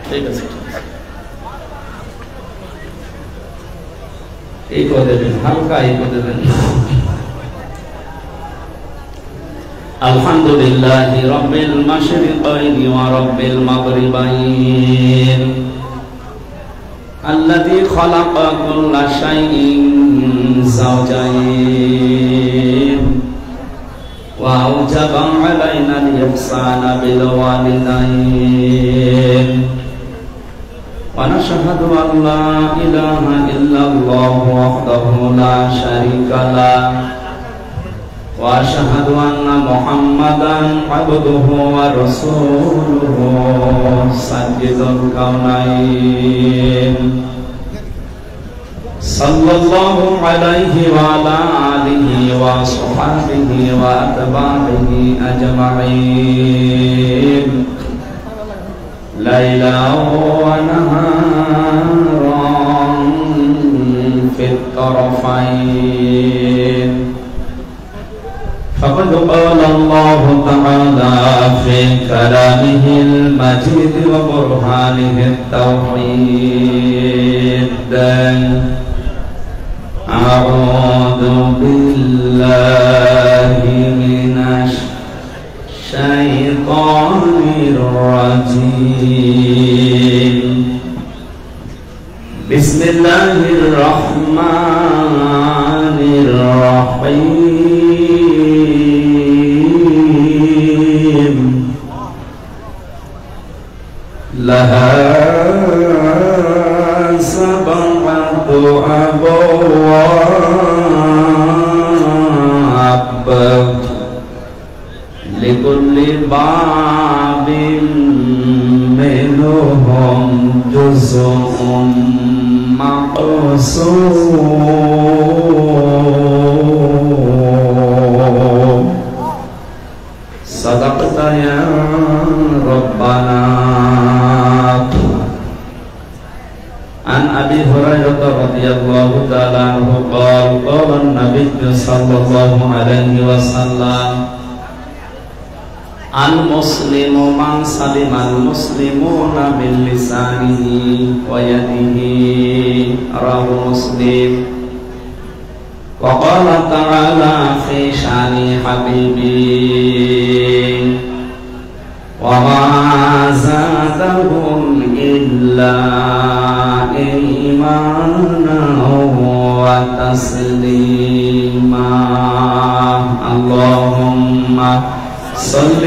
ঠিক আছে, এই করে দেবেন, হালকা এই করে দেবেন। আলহামদুলিল্লাহি রাব্বিল মাশরিকাইনি ওয়া রাব্বিল মাগরিবাইন আল্লাযী খালাকা কুল্লা শাইইন যাওজাইন ওয়া আওজাবা আলাইনা আল-ইহসানা বিল ওয়ালিদাইন ওয়া নাশহাদু আন লা ইলাহা ইল্লাল্লাহু ওয়াহদাহু লা শারীকা লাহু ওয়া আশহাদু আন্না মুহাম্মাদান আবদুহু ওয়া রাসূলুহু সাইয়্যিদুল কাওনাইন সাল্লাল্লাহু আলাইহি ওয়া আলা আলিহি ওয়া সাহবিহি ওয়া আতবাইহি আজমাইন লাইলান ওয়া নাহারান ফিত তারফাইন فقد قال الله تعالى في كلامه المجيد وبرهانه التوحيد أعوذ بالله من الشيطان الرجيم بسم الله الرحمن الرحيم لها سبعة أبواب لكل باب منهم جزء مقسوم صدقت يا ربنا. عن أبي هريرة رضي الله تعالى عنه قال قال النبي صلى الله عليه وسلم المسلم من سلم المسلمون من لسانه ويده رواه مسلم. وقال تعالى في شأن حبيبي وما زادهم إلا إيمانا وتسليما. اللهم صل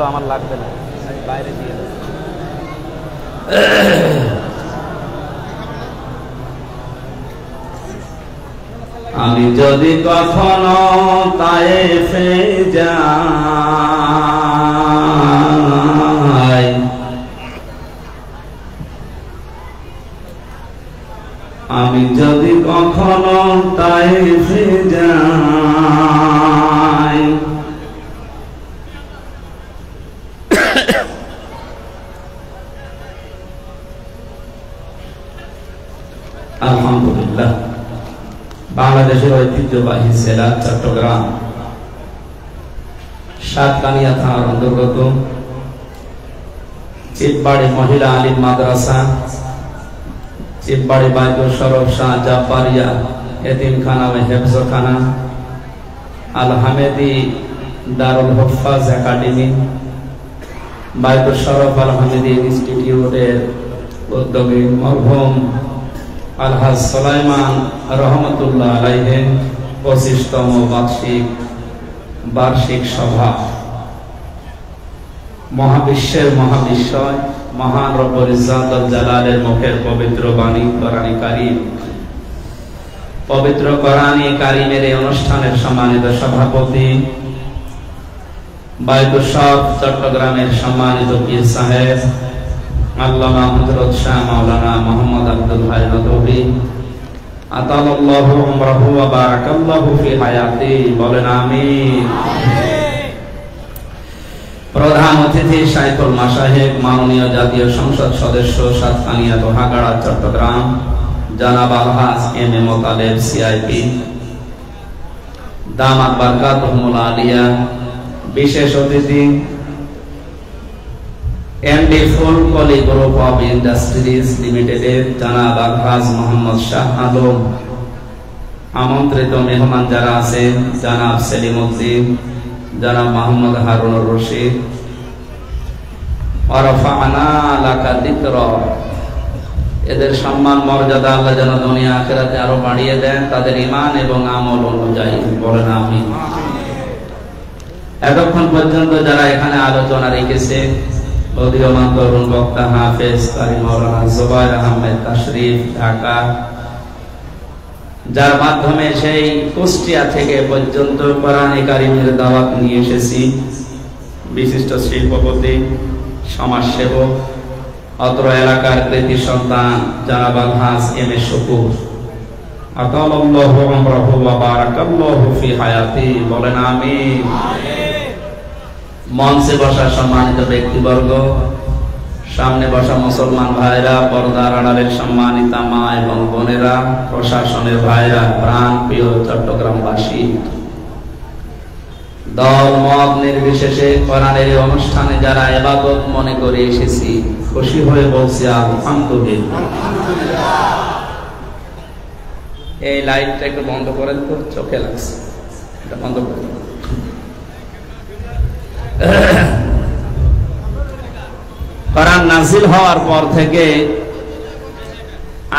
আমার লাগবে না, বাইরে দিয়ে আমি যদি কখনো তায়েফে যাই আমি যদি কখনো তায়েফে যাই আলহামদুলিল্লাহ বাংলাদেশের ঐতিহ্যবাহী জেলা চট্টগ্রাম সাতকানিয়া থানার অন্তর্গত চিতবাড়ি মহিলা আলিম মাদ্রাসা, চিতবাড়ি বাইতুল শরফ শাহ জাফারিয়া এতিমখানা ও হেফজখানা, আল হামেদি দারুল হুফাজ একাডেমি, বাইতুল শরফ আল হামেদি ইনস্টিটিউটের উদ্যোগে মরহুম আলহাজ সুলাইমান রহমতুল্লাহ আলাইহি 25তম বার্ষিক সভা মহাবিশ্বের মহাবিশ্বয় মহান রব্বুল ইজ্জত ওয়াল জালালের মুখের পবিত্র বাণী কোরআনে কারীম, পবিত্র কোরআনে কারীমের এই অনুষ্ঠানের সম্মানিত সভাপতি বাইতুল শরফ চট্টগ্রামের সম্মানিত পীর সাহেব আল্লামা হযরত শাহ মাওলানা মুহাম্মদ আব্দুল হাই নদভী আতালাল্লাহু উমরাহু ওয়া বারাকাল্লাহু ফি হায়াতি, বলেন আমিন। প্রধান অতিথি শাইখুল মাশায়েখ মাননীয় জাতীয় সংসদ সদস্য সাতকানিয়া লোহাগাড়া চট্টগ্রাম জনাব আলহাজ এম এ মোতালেব সিআইপি দামাত বারকাতুহুল আলিয়া। বিশেষ অতিথি MD Fulkoli group of industries লিমিটেডের জনাব আলহাজ মোহাম্মদ শাহ আলম। আমন্ত্রিত মেহমান যারা আছেন জনাব সেলিম উদ্দিন, জনাব মোহাম্মদ হারুনুর রশিদ। ওয়ারফা'না লাকা যিকরা, এদের সম্মান মর্যাদা আল্লাহ যেন দুনিয়া আখিরাতে আরো বাড়িয়ে দেন, তাদের ঈমান এবং আমল অনুযায়ী বলেন আমিন। এতক্ষণ পর্যন্ত যারা এখানে আলোচনা রেখেছে, উদীয়মান তরুণ বক্তা হাফেজ কারি মাওলানা জুবায়ের আহমেদ তাশরীফ ঢাকা, যার মাধ্যমে সেই কুষ্টিয়া থেকে পর্যন্ত কোরআনে কারিমের দাওয়াত নিয়ে এসেছি, বিশিষ্ট শিল্পপতি, সমাজসেবক, অত্র এলাকার কৃতি সন্তান জনাব আলহাজ এম এ শুকুর, আতালাল্লাহু আমরাহু ওয়া বারাকাল্লাহু ফি হায়াতি, বলেন আমিন। মঞ্চে বসা সম্মানিত ব্যক্তিবর্গ, সামনে বসা মুসলমান ভাইরা, পর্দার আড়ালের সম্মানিতা মা এবং বোনেরা, প্রশাসনের ভাইরা, প্রাণ প্রিয় চট্টগ্রামবাসী, দল মত নির্বিশেষে কোরআনের অনুষ্ঠানে যারা ইবাদত মনে করে এসেছি, খুশি হয়ে বলছি আলহামদুলিল্লাহ। এই লাইটটা একটু বন্ধ করেন তো, চোখে লাগছে, এটা বন্ধ করে। কোরআন নাযিল হওয়ার পর থেকে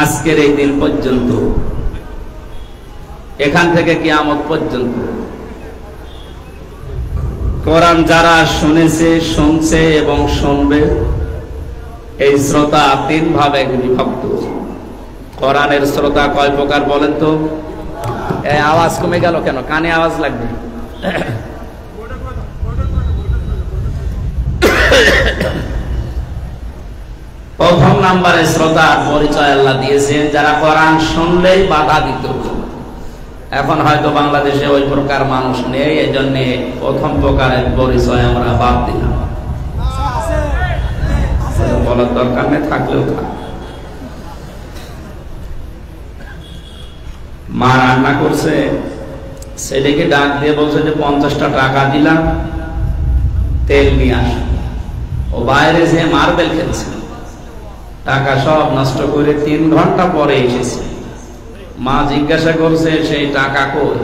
আজকের এই দিন পর্যন্ত, এখান থেকে কিয়ামত পর্যন্ত কোরআন যারা শুনেছে, শুনছে এবং শুনবে, এই শ্রোতা তিন ভাবে বিভক্ত। কোরআনের শ্রোতা কয় প্রকার বলেন তো? এই আওয়াজ কমে গেল কেন? কানে আওয়াজ লাগবে। প্রথম নাম্বারে শ্রোতার পরিচয় আল্লাহ দিয়েছেন যারা কোরআন শুনলেই বাধা দিত। এখন হয়তো বাংলাদেশে ওই প্রকার মানুষ নেই, এই জন্য প্রথম প্রকারের পরিচয় আমরা বাদ দিলাম, বলার দরকার নেই, থাকলেও থাক। মা রান্না করছে, ছেলেকে ডাক দিয়ে বলছে যে 50টা টাকা দিলাম, তেল নিয়ে আস। ও বাইরে যে মার্বেল খেলছে, টাকা সব নষ্ট করে 3 ঘন্টা পরে এসেছে। মা জিজ্ঞাসা করছে সেই টাকা কই?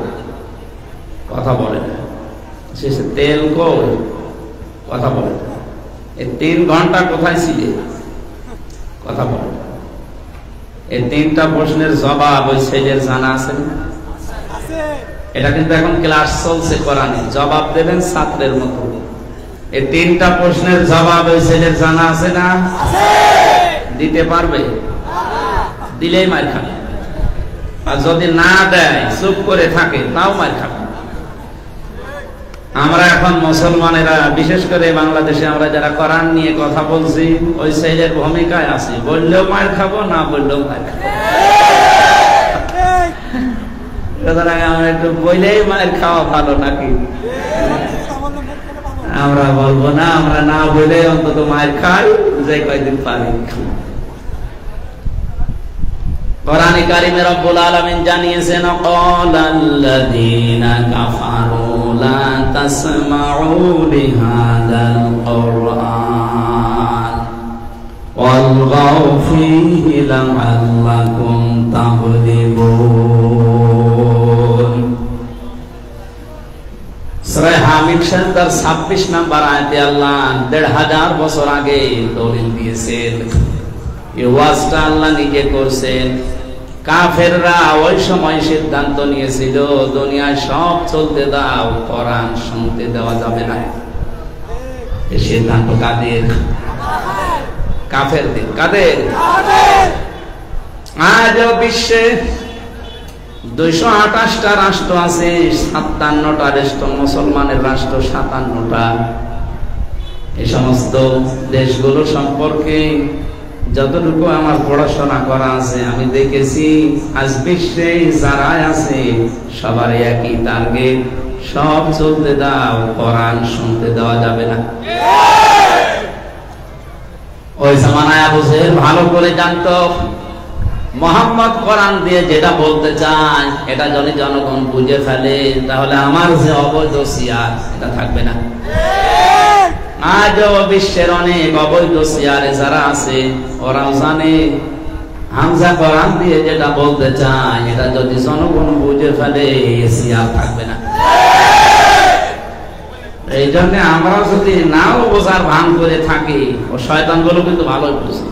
কথা বলে না। শেষে তেল কই? কথা বলে না। এই 3 ঘন্টা কোথায় ছিলে? কথা বলে না। এই 3টা প্রশ্নের জবাব ওই ছেলের জানা আছে না? এটা কিন্তু এখন ক্লাস চলছে কোরআনে, জবাব দেবেন ছাত্রের মতো। এই 3টা প্রশ্নের জবাব ওই ছেলের জানা আছে না? দিতে পারবে? দিলেই মার খাবে, আর যদি না দেয়, চুপ করে থাকে, তাও মার খাবে। আমরা এখন মুসলমানেরা, বিশেষ করে বাংলাদেশে আমরা যারা কোরআন নিয়ে কথা বলছি, ওই ছেলের ভূমিকায় আছি। বললেও মার খাবো, না বললেও মার খাবো। আমরা একটু বললেই মার খাওয়া ভালো নাকি? আমরা বলবো না, আমরা না বলে অন্তত মার খাই, যে কয়দিন পারি। কোরআনে কারিমে রব্বুল আলামিন জানিয়েছেন, ক্বালাল্লাযীনা কাফারু লা তাসমাউ লিহাযাল কুরআন ওয়ালগাউ ফীহি লাআল্লাকুম তাগলিবুন। সূরা হামিদ তার 26 নম্বর আয়াতে আল্লাহ 1500 বছর আগে দলিল দিয়েছেন। এই ওয়াজটা আল্লাহ নিজে করছেন। কাফেররা ওই সময় সিদ্ধান্ত নিয়েছিল, দুনিয়ায় সব চলতে দাও, কোরআন শুনতে দেওয়া যাবে না। এই সিদ্ধান্ত কাদের? কাফেরদের। কাদের? আজও বিশ্বে 228টা রাষ্ট্র আছে, 57টা রাষ্ট্র মুসলমানের রাষ্ট্র, 57টা। এই সমস্ত দেশগুলো সম্পর্কে যতটুকু আমার পড়াশোনা করা আছে, আমি দেখেছি আজ বিশ্বে যারা আছে সবার একই টার্গেট, সব চলতে দাও, কোরআন শুনতে দেওয়া যাবে না। ওই জামানায় আবু জেহেল ভালো করে জানতো মুহাম্মদ কোরআন দিয়ে যেটা বলতে চায় এটা যদি জনগণ বুঝে ফেলে তাহলে আমার যে অবৈধ সিয়ার এটা থাকবে না। আজও বিশ্বের অনেক অবৈধ সিয়ারে যারা আছে ওরাও জানে হামজা কোরআন দিয়ে যেটা বলতে চায় এটা যদি জনগণ বুঝে ফেলে সিয়ার থাকবে না। এই জন্য আমরা যদি নাও বোঝার ভান করে থাকি ও শয়তানগুলো কিন্তু ভালোই বুঝে।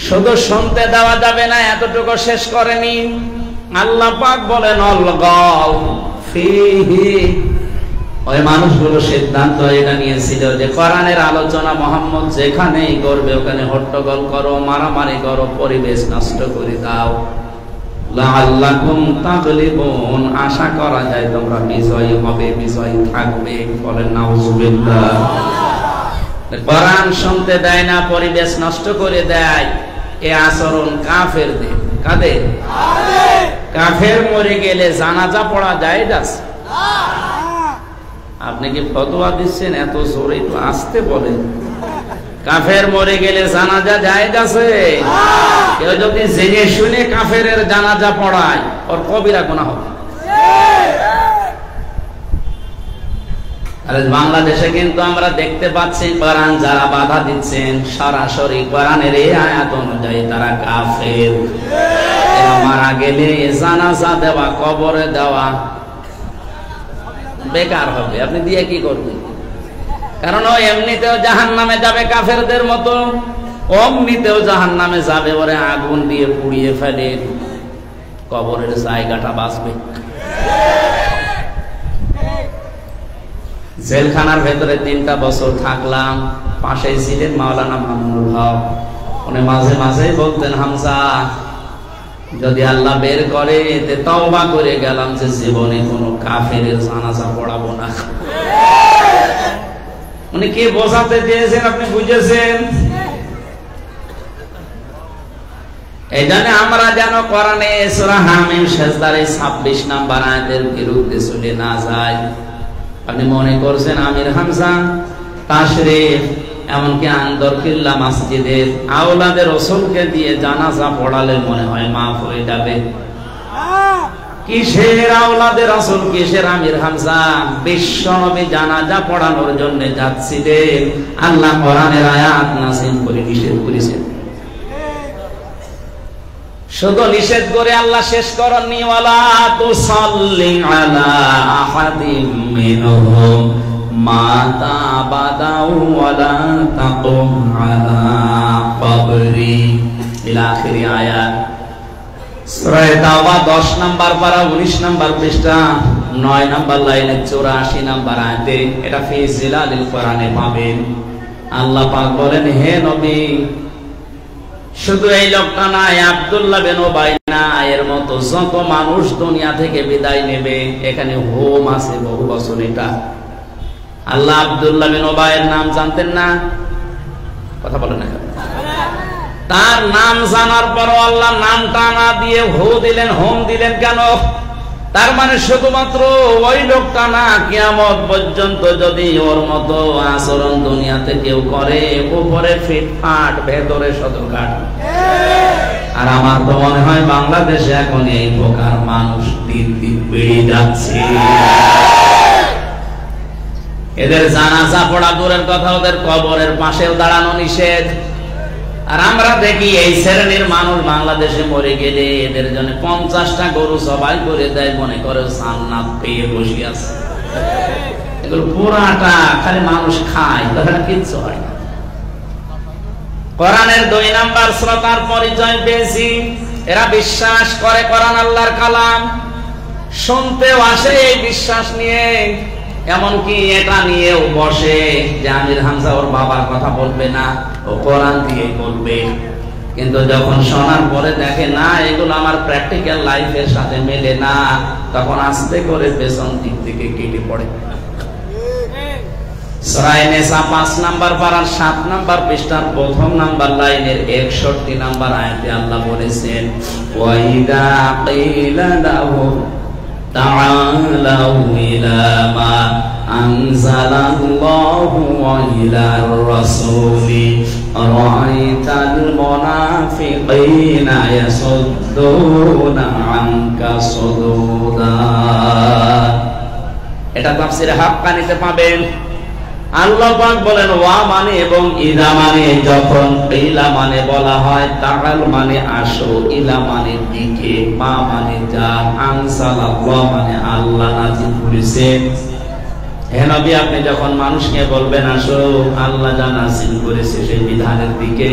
শুধু শুনতে দেওয়া যাবে না এতটুকু শেষ করেনি, আল্লাহ পাক বলেন অলগাও ফিহি। ওই মানুষগুলো সিদ্ধান্ত এটা নিয়েছিল যে কোরআনের আলোচনা মুহাম্মদ যেখানেই করবে ওখানে হট্টগোল করো, মারামারি করো, পরিবেশ নষ্ট করে দাও। লাআল্লাকুম তাগলিবুন, আশা করা যায় তোমরা বিজয়ী হবে, বিজয়ী থাকবে। বলেন নাউজুবিল্লাহ। কোরআন শুনতে দেয় না, পরিবেশ নষ্ট করে দেয়। এ আচরণ কাফেরদের। কাদের? কাফের মরে গেলে জানাজা পড়া জায়েজ আছে? আপনি কি ফতোয়া দিচ্ছেন এত জোরে? একটু আস্তে বলেন। কাফের মরে গেলে জানাজা জায়েজ আছে? কেউ যদি জেনে শুনে কাফেরের জানাজা পড়ায় ওর কবিরা গুনাহ হবে। আর বাংলাদেশে কিন্তু আমরা দেখতে পাচ্ছি কোরআন যারা বাধা দিচ্ছেন সরাসরি কোরআনের এই আয়াত অনুযায়ী তারা কাফের। এরা মারা গেলে জানাজা দেওয়া, কবরে দেওয়া বেকার হবে। আপনি দিয়ে কি করবেন? কারণ ও এমনিতেও জাহান্নামে যাবে কাফেরদের মতো, অমনিতেও জাহান্নামে যাবে। ওরে আগুন দিয়ে পুড়িয়ে ফেলে, কবরের জায়গাটা বাঁচবে। জেলখানার ভেতরে 3টা বছর থাকলাম, পাশে ছিলেন মাওলানা মামুনুল হক। উনি মাঝে মাঝে বলতেন, হামজা যদি আল্লাহ বের করে তে তওবা করে গেলাম যে জীবনে কোনো কাফেরের জানাজা পড়াবো না। উনি কি বোঝাতে চেয়েছেন আপনি বুঝেছেন? এই জন্য আমরা যেন কোরআনে সূরা হামিম সিজদার 26 নম্বর আয়াতের বিরুদ্ধে চলে না যাই। আপনি মনে করছেন আমির হামজা তাশরীফ এমনকি আন্দরকিল্লা মসজিদের আওলাদে রাসূলকে দিয়ে জানাজা পড়ালে মনে হয় মাফ হয়ে যাবে। কিসের আওলাদে রাসূল, কিসের আমির হামজা? বিশ্বনবী জানাজা পড়ানোর জন্য যাচ্ছিলেন, আল্লাহ কোরআনের আয়াত নাযিল করে নিষেধ করেছেন। শুধু নিষেধ করে আল্লাহ শেষ করেননি, ওয়ালা তুসাল্লি আলা আহাদিম মিনহুম মাতা আবাদাও ওয়ালা তাকুম আলা কবরি ইলা আখিরি আয়াত। সূরা তাওবা 10 নম্বর পারা 19 নম্বর পৃষ্ঠা 9 নম্বর লাইনে 84 নম্বর আয়াতে এটা ফি জিলালিল কোরআনে পাবেন। আল্লাহ পাক বলেন, হে নবী শুধু এই লোকটা নাই, আব্দুল্লাহ বিন উবাই না, এর মতো যত মানুষ দুনিয়া থেকে বিদায় নেবে। এখানে হোম আছে বহু বছর। এটা আল্লাহ আব্দুল্লাহ বিন উবাইয়ের নাম জানতেন না? কথা বলেন না। তার নাম জানার পর আল্লাহ নামটা না দিয়ে হো দিলেন, হোম দিলেন কেন? তার মানে শুধুমাত্র ওই লোকটা না, কিয়ামত পর্যন্ত যদি ওর মতো আচরণ দুনিয়াতে কেউ করে, উপরে ফিটফাট ভেতরে সদরঘাট। আর আমার তো মনে হয় বাংলাদেশে এখন এই প্রকার মানুষ দিন দিন বেড়ে যাচ্ছে। এদের জানাজা পড়া দূরের কথা, ওদের কবরের পাশেও দাঁড়ানো নিষেধ। আর আমরা দেখি এই শ্রেণীর মানুষ বাংলাদেশে মরে গেলে এদের জন্য 50টা গরু জবাই করে দেয়, মনে করে জান্নাত পেয়ে বসে আছে। এগুলো পুরাটা খালি মানুষ খায়, তাছাড়া কিচ্ছু হয় না। কোরআনের 2 নাম্বার শ্রোতার পরিচয় পেয়েছি। এরা বিশ্বাস করে কোরআন আল্লাহর কালাম, শুনতেও আসে এই বিশ্বাস নিয়ে, এমনকি এটা নিয়েও বসে যে আমির হামজা ওর বাবার কথা বলবে না, ও কোরআন দিয়ে বলবে। কিন্তু যখন শোনার পরে দেখে না এগুলো আমার প্র্যাকটিক্যাল লাইফের সাথে মেলে না, তখন আস্তে করে পেছন দিক থেকে কেটে পড়ে। সূরা নিসা 5 নাম্বার পারার 7 নাম্বার পৃষ্ঠার প্রথম নাম্বার লাইনের 61 নাম্বার আয়াতে আল্লাহ বলেছেন, ওয়া ইযা কিলা লাহুম তাআলাউ ইলা মা আনজালাল্লাহু ওয়া ইলার রাসূলি রাআইতাল মুনাফিকিনা ইয়াসুদ্দুনা আনকা সুদুদা। এটা তাফসীরে হাক্কানিতে পাবেন। আল্লাহ পাক বলেন ওয়া মানে এবং ইলা মানে যখন, ইলা মানে বলা হয়, তাআল মানে আসো, ইলা মানে দিকে, মা মানে যা, আনসালাল্লাহ মানে আল্লাহ নাযিল করেছেন। হে নবী, আপনি যখন মানুষকে বলবেন আসো আল্লাহ যা নাযিল করেছে সেই বিধানের দিকে,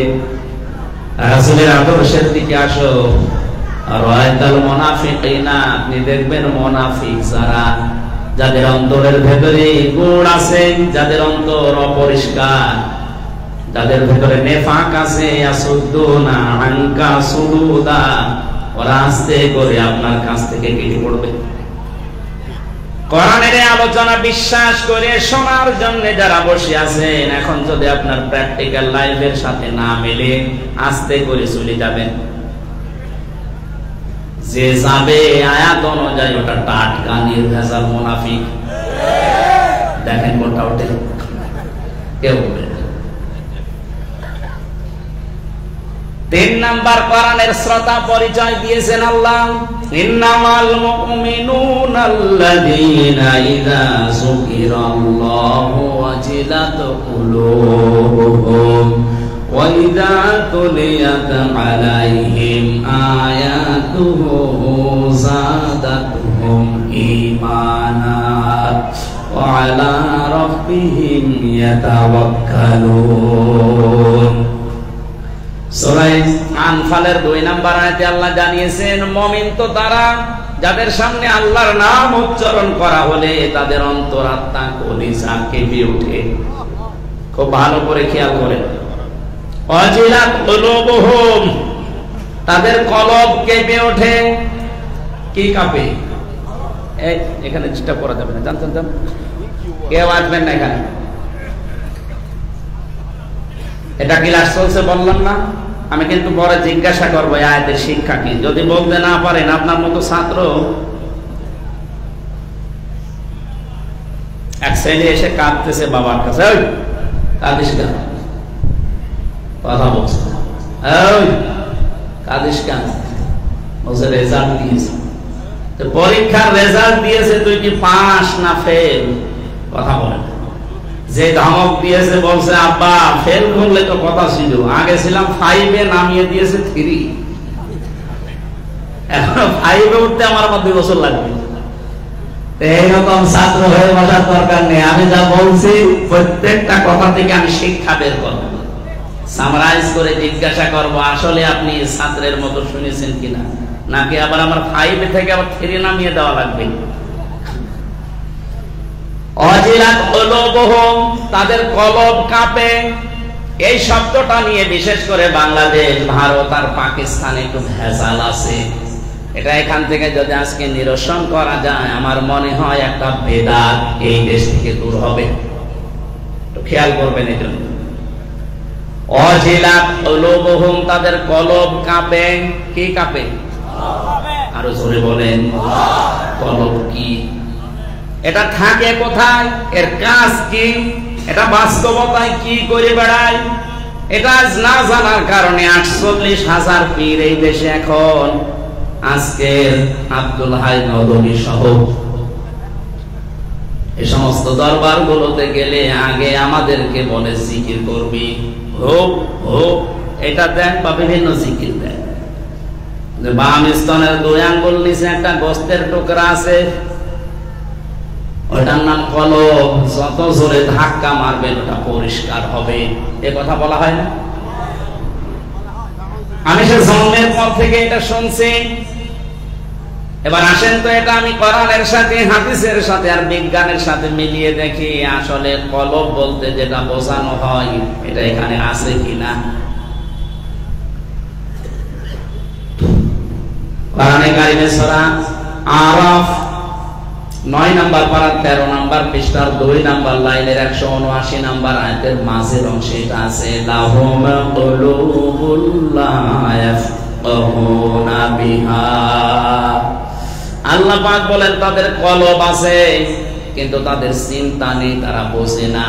রাসূলের আদর্শের দিকে আসো, রাআইতাল মুনাফিকিনা, আপনি দেখবেন মুনাফিক যারা, যাদের অন্তরের ভেতরে গুণ আছে, যাদের অন্তর অপরিষ্কার, যাদের ভেতরে নেফাক আছে, ইয়াসুদ্দুনা আনকা সুদুদা, ওরা আস্তে করে আপনার কাছ থেকে কেটে পড়বে। কোরআনের আলোচনা বিশ্বাস করে শোনার জন্য যারা বসে আছেন, এখন যদি আপনার প্র্যাকটিক্যাল লাইফের সাথে না মেলে, আস্তে করে চলে যাবেন। যে যাবে আয়াত অনুযায়ী ওটা টাটকা নির্ভেজাল মুনাফিক। দেখেন কোনটা ওঠে, কেউ ওঠে। 3 নাম্বার কোরআনের শ্রোতা পরিচয় দিয়েছেন আল্লাহ, ইন্নামাল মুমিনুনা আল্লাযীনা ইযা যুকিরাল্লাহু ওয়াজিলাত কুলুবুহুম ওয়া ইযা তুলিয়াত আলাইহিম আয়াতুহু যাদাতুহুম ঈমানা ওয়া আলা রাব্বিহিম ইয়াতাওয়াক্কালুন। সূরা আনফালের 2 নাম্বার আয়াতে আল্লাহ জানিয়েছেন, মুমিন তো তারা যাদের সামনে আল্লাহর নাম উচ্চারণ করা হলে তাদের অন্তরাত্মা কলিজা কেঁপে ওঠে। খুব ভালো করে খেয়াল করেন, ওয়াজিলাত কুলুবুহুম, তাদের কলব কেঁপে ওঠে। কি কাঁপে? এখানে ডিস্টার্ব করা যাবে না, জানতেন? কেউ আসবেন না এখানে। এটা ক্লাস চলছে বললাম না, আমি কিন্তু পরে জিজ্ঞাসা করবো আয়াতের শিক্ষা কি। যদি বলতে না পারেন, আপনার মতো ছাত্র এক ছেলে এসে কাঁদতেছে বাবার কাছে, কাঁদিস কেন? কথা বলছে, কাঁদিস কেন? বলছে রেজাল্ট দিয়েছে। পরীক্ষার রেজাল্ট দিয়েছে, তুই কি পাস না ফেল? কথা বলে। যে ধমক দিয়েছে বলছে আব্বা ফেল করলে তো কথা ছিল, আগে ছিলাম 5-এ, নামিয়ে দিয়েছে 3। এখন 5-এ উঠতে আমার 2 বছর লাগবে। এইরকম ছাত্র হয়ে বসার দরকার নেই। আমি যা বলছি প্রত্যেকটা কথা থেকে আমি শিক্ষা বের করবো, সামারাইজ করে জিজ্ঞাসা করবো আসলে আপনি ছাত্রের মতো শুনেছেন কিনা, নাকি আবার আমার 5 থেকে আবার 3 নামিয়ে দেওয়া লাগবে। ওয়াজিলাত কুলুবুহুম, তাদের কলব কাঁপে। এই শব্দটা নিয়ে বিশেষ করে বাংলাদেশ, ভারত আর পাকিস্তানে একটু ভেজাল আছে। এটা এখান থেকে যদি আজকে নিরসন করা যায়, আমার মনে হয় একটা বেদাত এই দেশ থেকে দূর হবে। তো খেয়াল করবেন এই জন্য। ওয়াজিলাত কুলুবুহুম, তাদের কলব কাঁপে। কি কাঁপে? আরো জোরে বলেন, কলব কি? এটা থাকে কোথায়? এর কাজ কি? এটা বাস্তবতায় কি করে বেড়ায়? এটা না জানার কারণে 48,000 পীর এই দেশে এখন, আজকের আব্দুল হাই নদভী সহ এই সমস্ত দরবার গুলোতে গেলে আগে আমাদেরকে বলে জিকির করবি, হোক হোক এটা দেন, বা বিভিন্ন জিকির দেন। বাম স্তনের 2 আঙ্গুল নিচে একটা গোস্তের টুকরা আছে, ওটার নাম কলব। যত জোরে ধাক্কা মারবেন ওটা পরিষ্কার হবে, এ কথা বলা হয় না? আমি সে জন্মের পর থেকে এটা শুনছি। এবার আসেন তো এটা আমি কোরআনের সাথে, হাদিসের সাথে আর বিজ্ঞানের সাথে মিলিয়ে দেখি আসলে কলব বলতে যেটা বোঝানো হয় এটা এখানে আছে কিনা। কোরআনে কারিমে সূরা আরাফ 9 নাম্বার পারা 13 নাম্বার পৃষ্ঠার 2 নাম্বার লাইনের 179 নাম্বার আয়াতের মাঝের অংশে এটা আছে লাহুম কুলুবুল লা ইয়াফকাহুনা বিহা। আল্লাহ পাক বলেন তাদের কলব আছে কিন্তু তাদের চিন্তা নেই, তারা বোঝে না।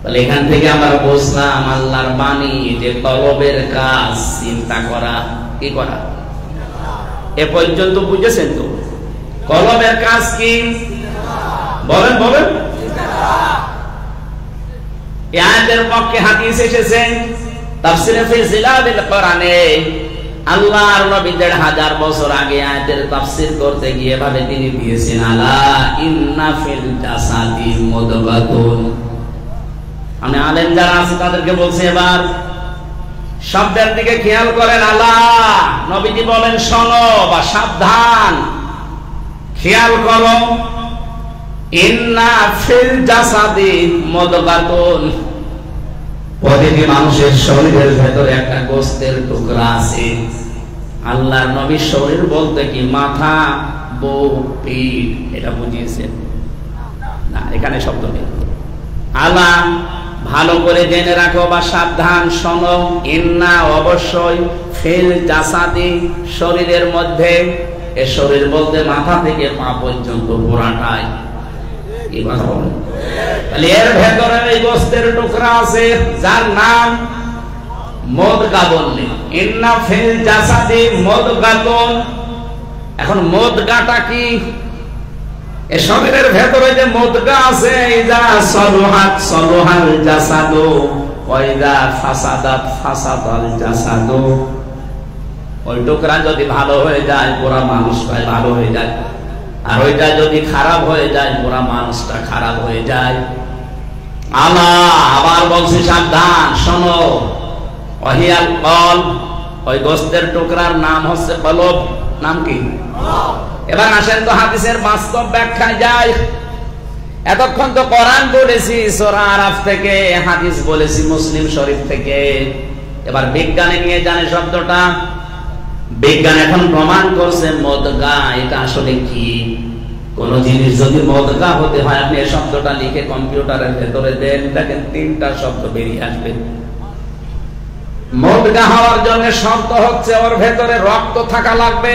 তাহলে এখান থেকে আমরা বুঝলাম আল্লাহর বাণী যে কলবের কাজ চিন্তা করা, কি করা। এ পর্যন্ত বুঝেছেন তো? কলবের কাজ কি? বলেন বলেন। এই আয়াতের পক্ষে হাদিস এসেছে তাফসীরে ফি জিলালিল কোরআনে। আল্লাহর নবী ১৫০০ বছর আগে আয়াতের তাফসীর করতে গিয়ে ভাবে তিনি দিয়েছেন আলা ইন্না ফিল জাসাদি মুদগাতুন। আমি আলেম যারা আছে তাদেরকে বলছি এবার শব্দের দিকে খেয়াল করেন। আলা নবীজি বলেন শোনো বা সাবধান, খেয়াল করো। ইন্না ফিল জাসাদি মুদগাতুন, প্রতিটি মানুষের শরীরের ভেতরে একটা গোশতের টুকরা আছে। আল্লাহর নবীর শরীর বলতে কি মাথা, বুক, পিঠ, এটা বুঝিয়েছেন না, এখানে শব্দ নেই। আলা ভালো করে জেনে রাখো বা সাবধান শোনো। ইন্না অবশ্যই, ফিল জাসাদি শরীরের মধ্যে, এ শরীর বলতে মাথা থেকে পা পর্যন্ত পুরাটাই। এই কথা বলেন। তাহলে এর ভেতরে এই গোশতের টুকরা আছে যার নাম মুদগা। বললেন ইন্না ফিল জাসাদি মুদগাতুন। এখন মুদগাটা কি? এ শরীরের ভেতরে যে মুদগা আছে, ইযা সলুহাত সলুহাল জাসাদু ওয়া ইযা ফাসাদাত ফাসাদাল জাসাদু। ওই টুকরা যদি ভালো হয়ে যায় পুরো মানুষটাই ভালো হয়ে যায়, আর ওইটা যদি খারাপ হয়ে যায় পুরো মানুষটা খারাপ হয়ে যায়। আল্লাহ আবার বলছি সাবধান শোনো। ওয়াহিয়াল কলব, ওই গোশতের টুকরার নাম হচ্ছে কলব। নাম কি? এবার আসেন তো হাদিসের বাস্তব ব্যাখ্যায় যাই। এতক্ষণ তো কোরআন বলেছি সূরা আরাফ থেকে, হাদিস বলেছি মুসলিম শরীফ থেকে। এবার বিজ্ঞানে নিয়ে জানে শব্দটা। বিজ্ঞান এখন প্রমাণ করছে মুদগা এটা আসলে কি। কোন জিনিস যদি মুদগা হতে হয়, আপনি এই শব্দটা লিখে কম্পিউটারের ভেতরে দেন, দেখেন 3টা শব্দ বেরিয়ে আসবে। মুদগা হওয়ার জন্য শর্ত হচ্ছে ওর ভেতরে রক্ত থাকা লাগবে,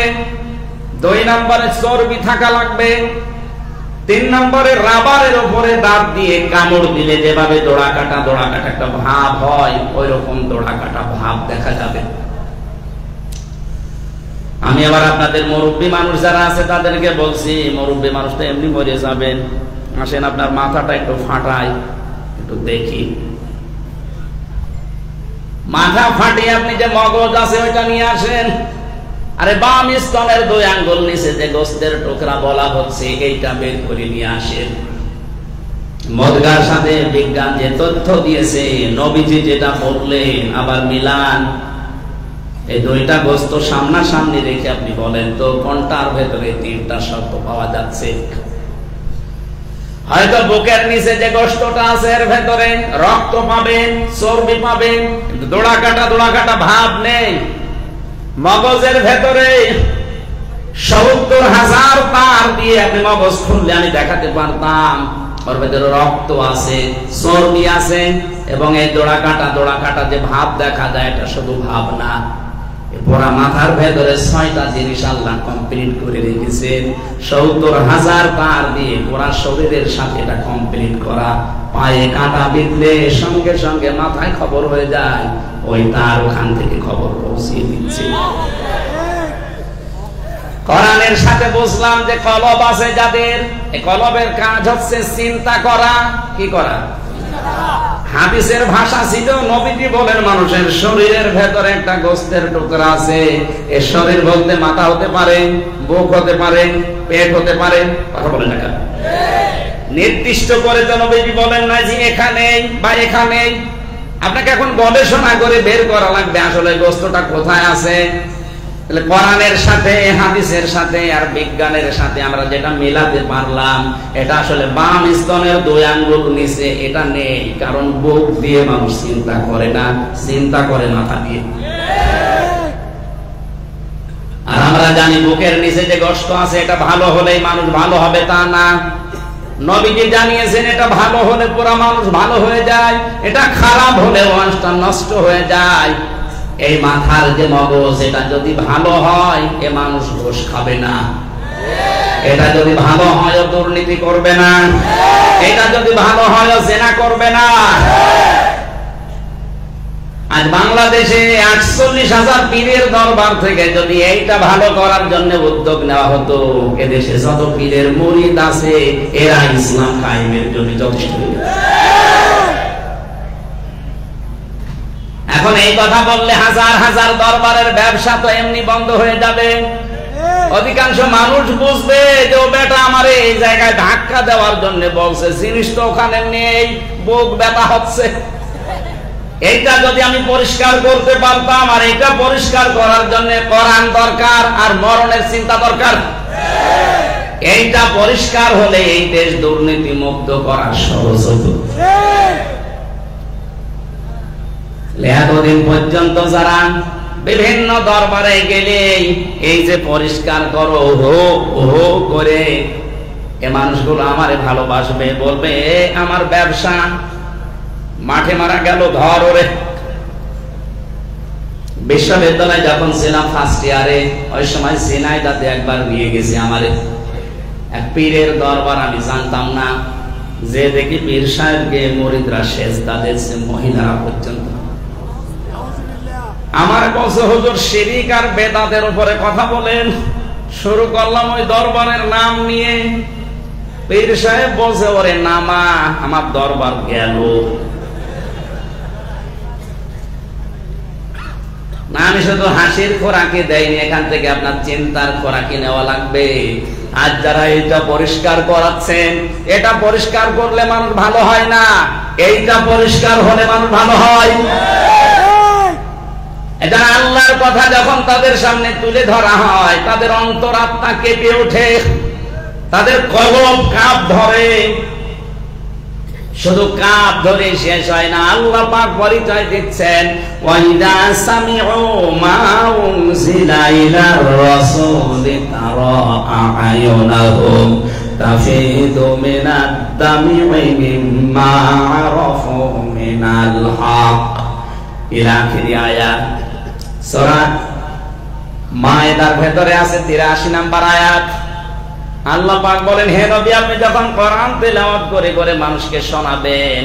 2 নম্বরে চর্বি থাকা লাগবে, 3 নম্বরে রাবারের উপরে দাঁত দিয়ে কামড় দিলে যেভাবে দোড়া কাটা একটা ভাব হয়, ওই রকম দোড়া কাটা ভাব দেখা যাবে। আমি আবার আপনাদের মুরব্বী মানুষ যারা আছে তাদেরকে বলছি, মুরব্বী মানুষটা এমনি মরে যাবেন, আসেন আপনার মাথাটা একটু ফাটাই, একটু দেখি। মাথা ফাটিয়ে আপনি যে মগজ আছে ওইটা নিয়ে আসেন। আরে বাম স্তনের 2 আঙ্গুল নিচে যে গোশতের টুকরা বলা হচ্ছে এইটা বের করে নিয়ে আসেন। মুদগার সাথে বিজ্ঞান যে তথ্য দিয়েছে, নবীজি যেটা বললেন আবার মিলান। এই 2টা গোশত সামনাসামনি রেখে আপনি বলেন তো কোনটার ভেতরে 3টা শব্দ পাওয়া যাচ্ছে? হয়তো বুকের নিচে যে গোশতটা আছে এর ভেতরে রক্ত পাবেন, চর্বি পাবেন, কিন্তু দোড়া কাটা ভাব নেই। মগজের ভেতরে ৭০,০০০ তার দিয়ে আপনি মগজ খুললে আমি দেখাতে পারতাম ওর ভেতরে রক্ত আছে, চর্বি আছে, এবং এই দোড়া কাটা যে ভাব দেখা যায় এটা শুধু ভাব না। পুরা মাথার ভেতরে 6টা জিনিস আল্লাহ কমপ্লিট করে রেখেছেন। ৭০,০০০ তার দিয়ে পুরা শরীরের সাথে এটা কমপ্লিট করা। পায়ে কাঁটা বিঁধলে সঙ্গে সঙ্গে মাথায় খবর হয়ে যায়, ওই তার ওখান থেকে খবর পৌঁছিয়ে দিচ্ছে। কোরআনের সাথে বুঝলাম যে কলব আছে যাদের, এই কলবের কাজ হচ্ছে চিন্তা করা। কি করা? হাদিসের ভাষা ছিল নবীজি বলেন মানুষের শরীরের ভেতরে একটা গোশতের টুকরা আছে। এর শরীর বলতে মাথা হতে পারে, বুক হতে পারে, পেট হতে পারে। কথা বলেন না? নির্দিষ্ট করে তো নবীজি বলেন না যে এখানে বা এখানে। আপনাকে এখন গবেষণা করে বের করা লাগবে আসলে গোশতটা কোথায় আছে। তাহলে কোরআনের সাথে, হাদিসের সাথে আর বিজ্ঞানের সাথে আমরা যেটা মেলাতে পারলাম, এটা আসলে বাম স্তনের 2 আঙ্গুল নিচে এটা নেই। কারণ বুক দিয়ে মানুষ চিন্তা করে না, চিন্তা করে মাথা দিয়ে। আর আমরা আমরা জানি বুকের নিচে যে গোশত আছে এটা ভালো হলেই মানুষ ভালো হবে তা না। নবীজি জানিয়েছেন এটা ভালো হলে পুরো মানুষ ভালো হয়ে যায়, এটা খারাপ হলে মানুষটা নষ্ট হয়ে যায়। এই মাথার যে মগজ এটা যদি ভালো হয় এ মানুষ ঘুষ খাবে না, এটা যদি ভালো হয় দুর্নীতি করবে না, এটা যদি ভালো হয় জেনা করবে না। আজ বাংলাদেশে 48,000 পীরের দরবার থেকে যদি এইটা ভালো করার জন্য উদ্যোগ নেওয়া হতো, এদেশে যত পীরের মুরিদ আছে এরা ইসলাম কায়েমের জন্য যথেষ্ট। এখন এই কথা বললে হাজার হাজার দরবারের ব্যবসা তো এমনি বন্ধ হয়ে যাবে। অধিকাংশ মানুষ বুঝবে যে ও বেটা আমার এই জায়গায় ধাক্কা দেওয়ার জন্য বলছে, জিনিস তো ওখানে নেই, বুক ব্যথা হচ্ছে। এইটা যদি আমি পরিষ্কার করতে পারতাম, আর এটা পরিষ্কার করার জন্য কোরআন দরকার আর মরণের চিন্তা দরকার। এইটা পরিষ্কার হলে এই দেশ দুর্নীতি মুক্ত করা সহজ হতো। এতদিন পর্যন্ত যারা বিভিন্ন দরবারে গেলে এই যে পরিষ্কার করো হো হো করে, এ মানুষগুলো আমারে ভালোবাসবে, বলবে আমার ব্যবসা মাঠে মারা গেল ধর ওরে। বিশ্ববিদ্যালয়ে যখন ছিলাম ফার্স্ট ইয়ারে, ওই সময় সিনাইদাতে একবার নিয়ে গেছি আমারে এক পীরের দরবার। আমি জানতাম না, যে দেখি পীর সাহেবকে মুরিদরা সেজদা দিচ্ছে, মহিলারা পর্যন্ত। আমার বলছে হুজুর শিরিক আর বেদাতের উপরে কথা বলেন। শুরু করলাম ওই দরবারের নাম নিয়ে। পীর সাহেব বলছে ওরে নামা, আমার দরবার গেল না। আমি শুধু হাসির খোরাকি দেয়নি, এখান থেকে আপনার চিন্তার খোরাকি নেওয়া লাগবে। আজ যারা এইটা পরিষ্কার করাচ্ছেন, এটা পরিষ্কার করলে মানুষ ভালো হয় না, এইটা পরিষ্কার হলে মানুষ ভালো হয়। এটা আল্লাহর কথা যখন তাদের সামনে তুলে ধরা হয়, তাদের অন্তরাত্মা কেঁপে ওঠে, তাদের কলব কাঁপ ধরে। শুধু কাঁপ ধরে শেষ হয় না, আল্লাহ পাক পরিচয় দিচ্ছেন, ওয়াইদা সামিউ মা উনজিলা ইলার রাসূলি তারা আ'য়ুনাহুম তাফিদু মিনাদ দামি মিম্মা আরাফু মিনাল হক ইলা আখির আয়াত। সূরা মায়েদার ভেতরে আছে 83 নম্বর আয়াত। আল্লাহ পাক বলেন, হে নবী আপনি যখন কোরআন তেলাওয়াত করে করে মানুষকে শোনাবেন,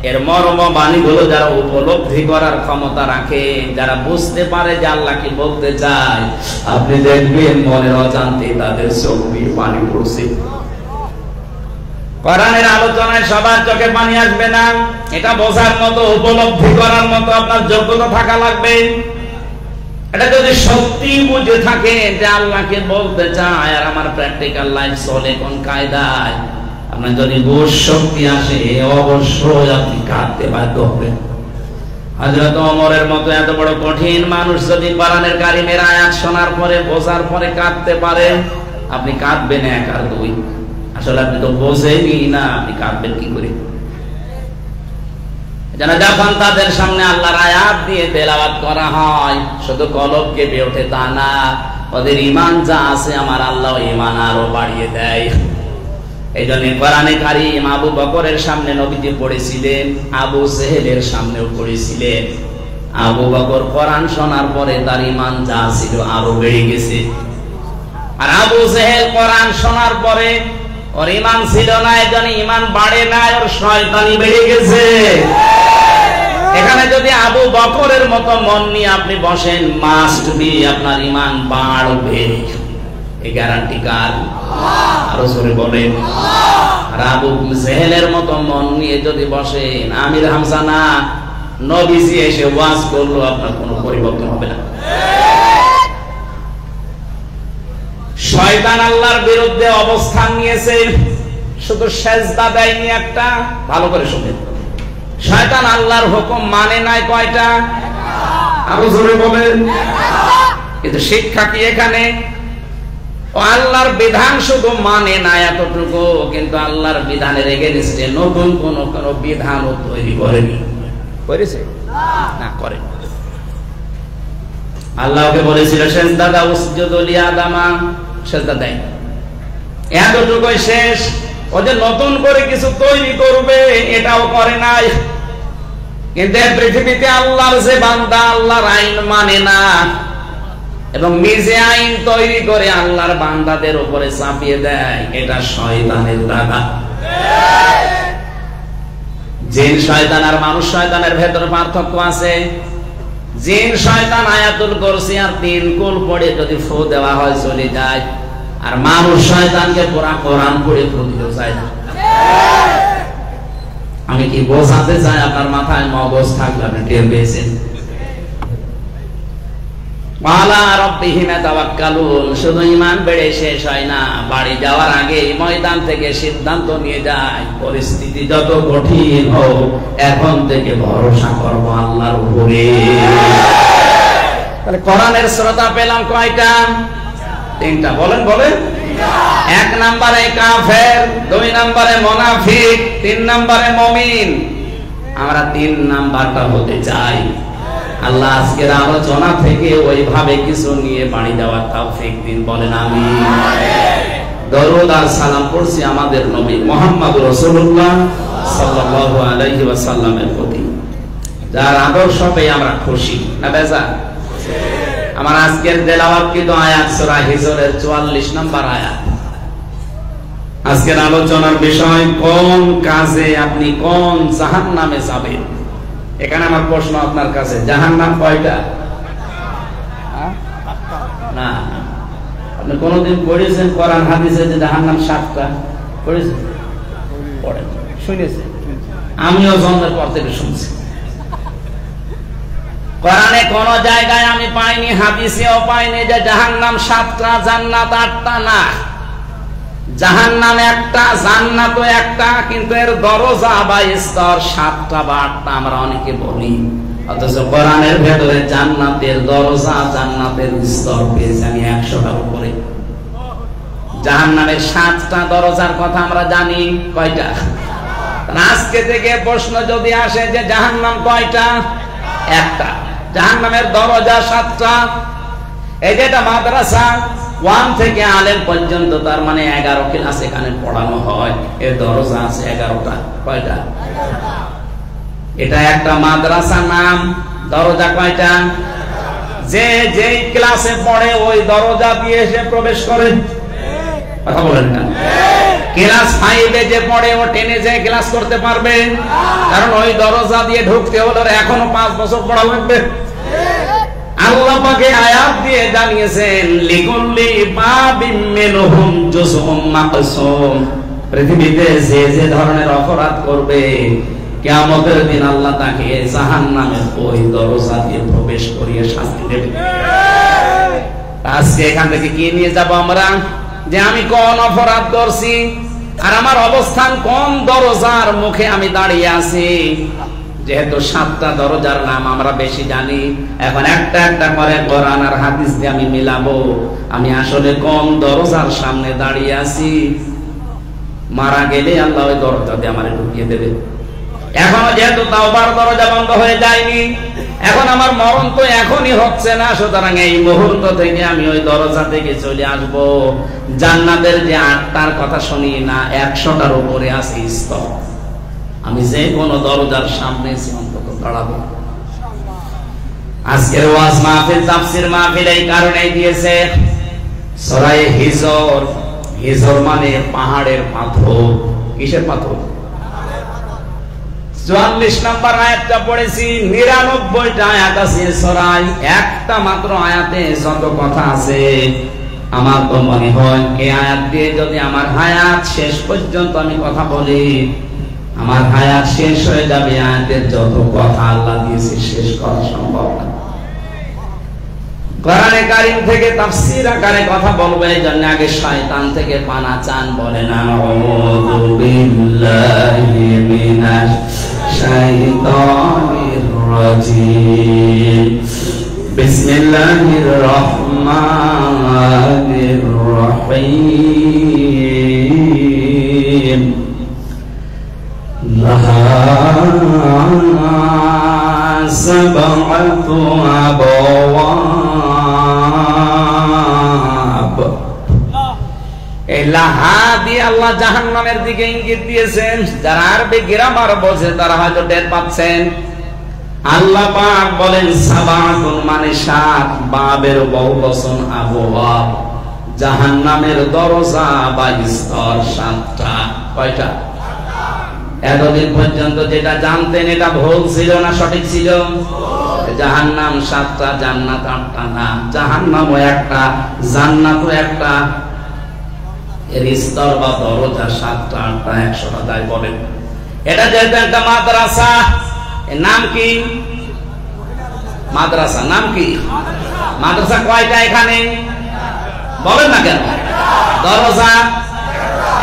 এর মর্ম বাণীগুলো যারা উপলব্ধি করার ক্ষমতা রাখে, যারা বুঝতে পারে যে আল্লাহ কি বলতে চায়, আপনি দেখবেন মনের অজান্তে তাদের চোখ দিয়ে পানি পড়ছে। কোরআনের আলোচনায় সবার চোখে পানি আসবে না, এটা বোঝার মতো উপলব্ধি করার মতো আপনার যোগ্যতা থাকা লাগবে। এটা যদি সত্যি বুঝে থাকে যে আল্লাহকে বলতে চায় আর আমার প্র্যাকটিক্যাল লাইফ চলে কোন কায়দায়, আপনার যদি বুঝ শক্তি আসে, অবশ্যই আপনি কাঁদতে বাধ্য হবেন। হযরত ওমরের মতো এত বড় কঠিন মানুষ যদি কোরআনের কারিমের আয়াত শোনার পরে, বোঝার পরে কাঁদতে পারে, আপনি কাঁদবেন এক আর দুই। আসলে আপনি তো বোঝেনই না, আপনি কাঁদবেন কি করে? যখন তাদের সামনে আল্লাহর আয়াত দিয়ে তেলাওয়াত করা হয়, শুধু কলব কেঁপে ওঠে তা না, ওদের ঈমান যা আছে আমার আল্লাহ ঈমান আরো বাড়িয়ে দেয়। এই জন্য কোরআনে কারীম আবু বকরের সামনে নবীজি পড়েছিলেন, আবু জেহেলের সামনেও পড়েছিলেন। আবু বকর কোরআন শোনার পরে তার ঈমান যা ছিল আরো বেড়ে গেছে, আর আবু জেহেল কোরআন শোনার পরে ওর ঈমান ছিল না, এজন্য ঈমান বাড়ে না, ওর শয়তানি বেড়ে গেছে। এখানে যদি আবু বকরের মতো মন নিয়ে আপনি বসেন, মাস্ট বি আপনার ঈমান বাড়বে, এই গ্যারান্টি কার? আরো জোরে বলেন। আর আবু জেহেলের মতো মন নিয়ে যদি বসেন, আমির হামজা না, নবীজি এসে ওয়াজ করলো, আপনার কোনো পরিবর্তন হবে না। শয়তান আল্লাহর বিরুদ্ধে অবস্থান নিয়েছে, শুধু সেজদা দেয়নি একটা, ভালো করে শুনেন। শয়তান আল্লাহর হুকুম মানে নাই কয়টা? আরো জোরে বলেন। কিন্তু শিক্ষা কি এখানে? ও আল্লাহর বিধান শুধু মানে না এতটুকু, কিন্তু আল্লাহর বিধানের এগেইনস্টে নতুন কোন বিধানও তৈরি করেনি। করেছে না? করে। আল্লাহকে বলেছিল সেজদা দাও, উসজুদু লিআদামা, সেজদা দেয়। এতটুকুই শেষ। ও যে নতুন করে কিছু তৈরি করবে এটাও করে নাই। কিন্তু পৃথিবীতে আল্লাহর যে বান্দা আল্লাহর আইন মানে না এবং নিজে আইন তৈরি করে আল্লাহর বান্দাদের উপরে চাপিয়ে দেয়, এটা শয়তানের দাদা। জিন শয়তান আর মানুষ শয়তানের ভেতরে পার্থক্য আছে। জিন শয়তান আয়াতুল কুরসি আর 3 কুল পড়ে যদি ফু দেওয়া হয় চলে যায়, আর মানুষ শয়তানকে পুরা কোরআন পড়ে ফু দিতে চায় না। আমি কি বোঝাতে চাই? আপনার মাথায় মগজ থাকলে আপনি টের পেয়েছেন। ওয়ালা রাব্বিহিম তাওয়াক্কালুন, শুধু ঈমান বেড়ে শেষ হয় না, বাড়ি যাওয়ার আগে ময়দান থেকে সিদ্ধান্ত নিয়ে যায়, পরিস্থিতি যত কঠিন হোক এখন থেকে ভরসা করব আল্লাহর উপরে। তাহলে কোরআনের শ্রোতা পেলাম কয়টা? 3টা। বলেন বলেন। 1 নম্বরে কাফের, 2 নম্বরে মুনাফিক, 3 নম্বরে মুমিন। আমরা 3 নাম্বারটা হতে চাই। আল্লাহ আজকের আলোচনা থেকে ওইভাবে কিছু নিয়ে বাড়ি যাওয়ার তৌফিক দিন, বলেন আমিন। দরুদ আর সালাম পড়ছি আমাদের নবী মুহাম্মদ রাসূলুল্লাহ সাল্লাল্লাহু আলাইহি ওয়াসাল্লামের প্রতি, যার আদর্শ পেয়ে আমরা খুশি না বেজার? আমার আজকের তেলাওয়াতকৃত আয়াত সূরা হিজরের 44 নম্বর আয়াত। আজকের আলোচনার বিষয়, কোন কাজে আপনি কোন জাহান্নামে যাবেন। এখানে আমার প্রশ্ন আপনার কাছে, জাহান্নাম কয়টা? না, আপনি কোনদিন পড়েছেন কোরআন হাদিসে যে জাহান্নাম 7টা? পড়েছেন? পড়েন, শুনেছেন? আমিও জন্মের পর থেকে শুনছি। কোরআনে কোন জায়গায় আমি পাইনি, হাদিসেও পাইনি যে জাহান্নাম 7টা, জান্নাত 8টা। না, জাহান্নাম একটা, জান্নাতও একটা, কিন্তু এর দরজা বা স্তর 7টা বা 8টা আমরা অনেকে বলি। অথচ কোরআনের ভেতরে জান্নাতের দরজা, জান্নাতের স্তর পেয়েছি আমি 100টার উপরে। জাহান্নামের 7টা দরজার কথা আমরা জানি, কয়টা? আজকে থেকে প্রশ্ন যদি আসে যে জাহান্নাম কয়টা? একটা। জাহান্নামের দরজা 7টা। এই যেটা মাদ্রাসা 1 থেকে আলেম পর্যন্ত, তার মানে 11 ক্লাস এখানে পড়ানো হয়, এর দরজা আছে 11টা। কয়টা? এটা একটা মাদ্রাসা নাম, দরজা কয়টা? যে যেই ক্লাসে পড়ে ওই দরজা দিয়ে সে প্রবেশ করে। কথা বলেন না? ক্লাস 5-এ যে পড়ে ও 10-এ যে ক্লাস করতে পারবে, কারণ ওই দরজা দিয়ে ঢুকতে হলে এখনো 5 বছর পড়া লাগবে। আল্লাহ পাকে আয়াত দিয়ে জানিয়েছেন, লিকুল্লি বাবিম মিনহুম জুজউম মাকসুম। পৃথিবীতে যে যে ধরনের অপরাধ করবে, কিয়ামতের দিন আল্লাহ তাকে জাহান্নামের ওই দরজা দিয়ে প্রবেশ করিয়ে শাস্তি দেবে। আজকে এখান থেকে কি নিয়ে যাব আমরা? যে আমি কোন অপরাধ করছি আর আমার অবস্থান কোন দরজার মুখে আমি দাঁড়িয়ে আছি। যেহেতু 7টা দরজার নাম আমরা বেশি জানি, এখন একটা একটা করে কোরআন আর হাদিস দিয়ে আমি মিলাবো আমি আসলে কোন দরজার সামনে দাঁড়িয়ে আছি। মারা গেলে আল্লাহ ওই দরজা দিয়ে আমারে ঢুকিয়ে দেবে। এখনো যেহেতু তাওবার দরজা বন্ধ হয়ে যায়নি, এখন আমার মরণ তো এখনই হচ্ছে না, সুতরাং এই মুহূর্ত থেকে আমি ওই দরজা থেকে চলে আসব। জান্নাতের যে 8টার কথা শুনি না, 100টার উপরে আছে স্তর। আমি যে কোনো দরজার সামনে অন্তত দাঁড়াবো। আজকের ওয়াজ মাহফিল, তাফসীর মাহফিল এই কারণেই দিয়েছে সূরা হিজর। হিজর মানে পাহাড়ের পাথর। কিসের পাথর? 44 নম্বর আয়াতটা পড়েছি। 99টা আয়াত আছে সূরায়, একটা মাত্র আয়াতে যত কথা আছে। আমার তো মনে হয় এই আয়াত দিয়ে যদি আমার হায়াত শেষ পর্যন্ত আমি কথা বলি, আমার হায়াত শেষ হয়ে যাবে। আয়াতের যত কথা আল্লাহ দিয়েছে শেষ করা সম্ভব না। কোরআনে কারীম থেকে তাফসীর আকারে কথা বলবো, এই জন্য আগে শয়তান থেকে পানা চান। বলেন আউযু বিল্লাহি মিনাশ শাইতানির রাজীম। বিসমিল্লাহির রহমানির রহিম। লাহা সাবআতু আবওয়াব লাহা দিয়ে আল্লাহ জাহান্নামের দিকে ইঙ্গিত দিয়েছেন। যারা আরবি গ্রামার বোঝে তারা হয়তো টের পাচ্ছেন। আল্লাহ পাক বলেন সাবাতুন মানে সাত, বাবের বহুবচন আবওয়াব। জাহান্নামের দরজা বা স্তর সাতটা। কয়টা? এতদিন পর্যন্ত যেটা জানতেন এটা ভুল ছিল না সঠিক ছিল? জাহান্নাম সাতটা, জান্নাত আটটা না। জাহান্নামও একটা, জান্নাতও একটা। এর স্তর বা দরজা সাতটা আটটা 100টা যাই বলেন। এটা যেহেতু একটা মাদ্রাসা, এর নাম কি? মাদ্রাসা। নাম কি? মাদ্রাসা কয়টা এখানে বলেন না কেন? দরজা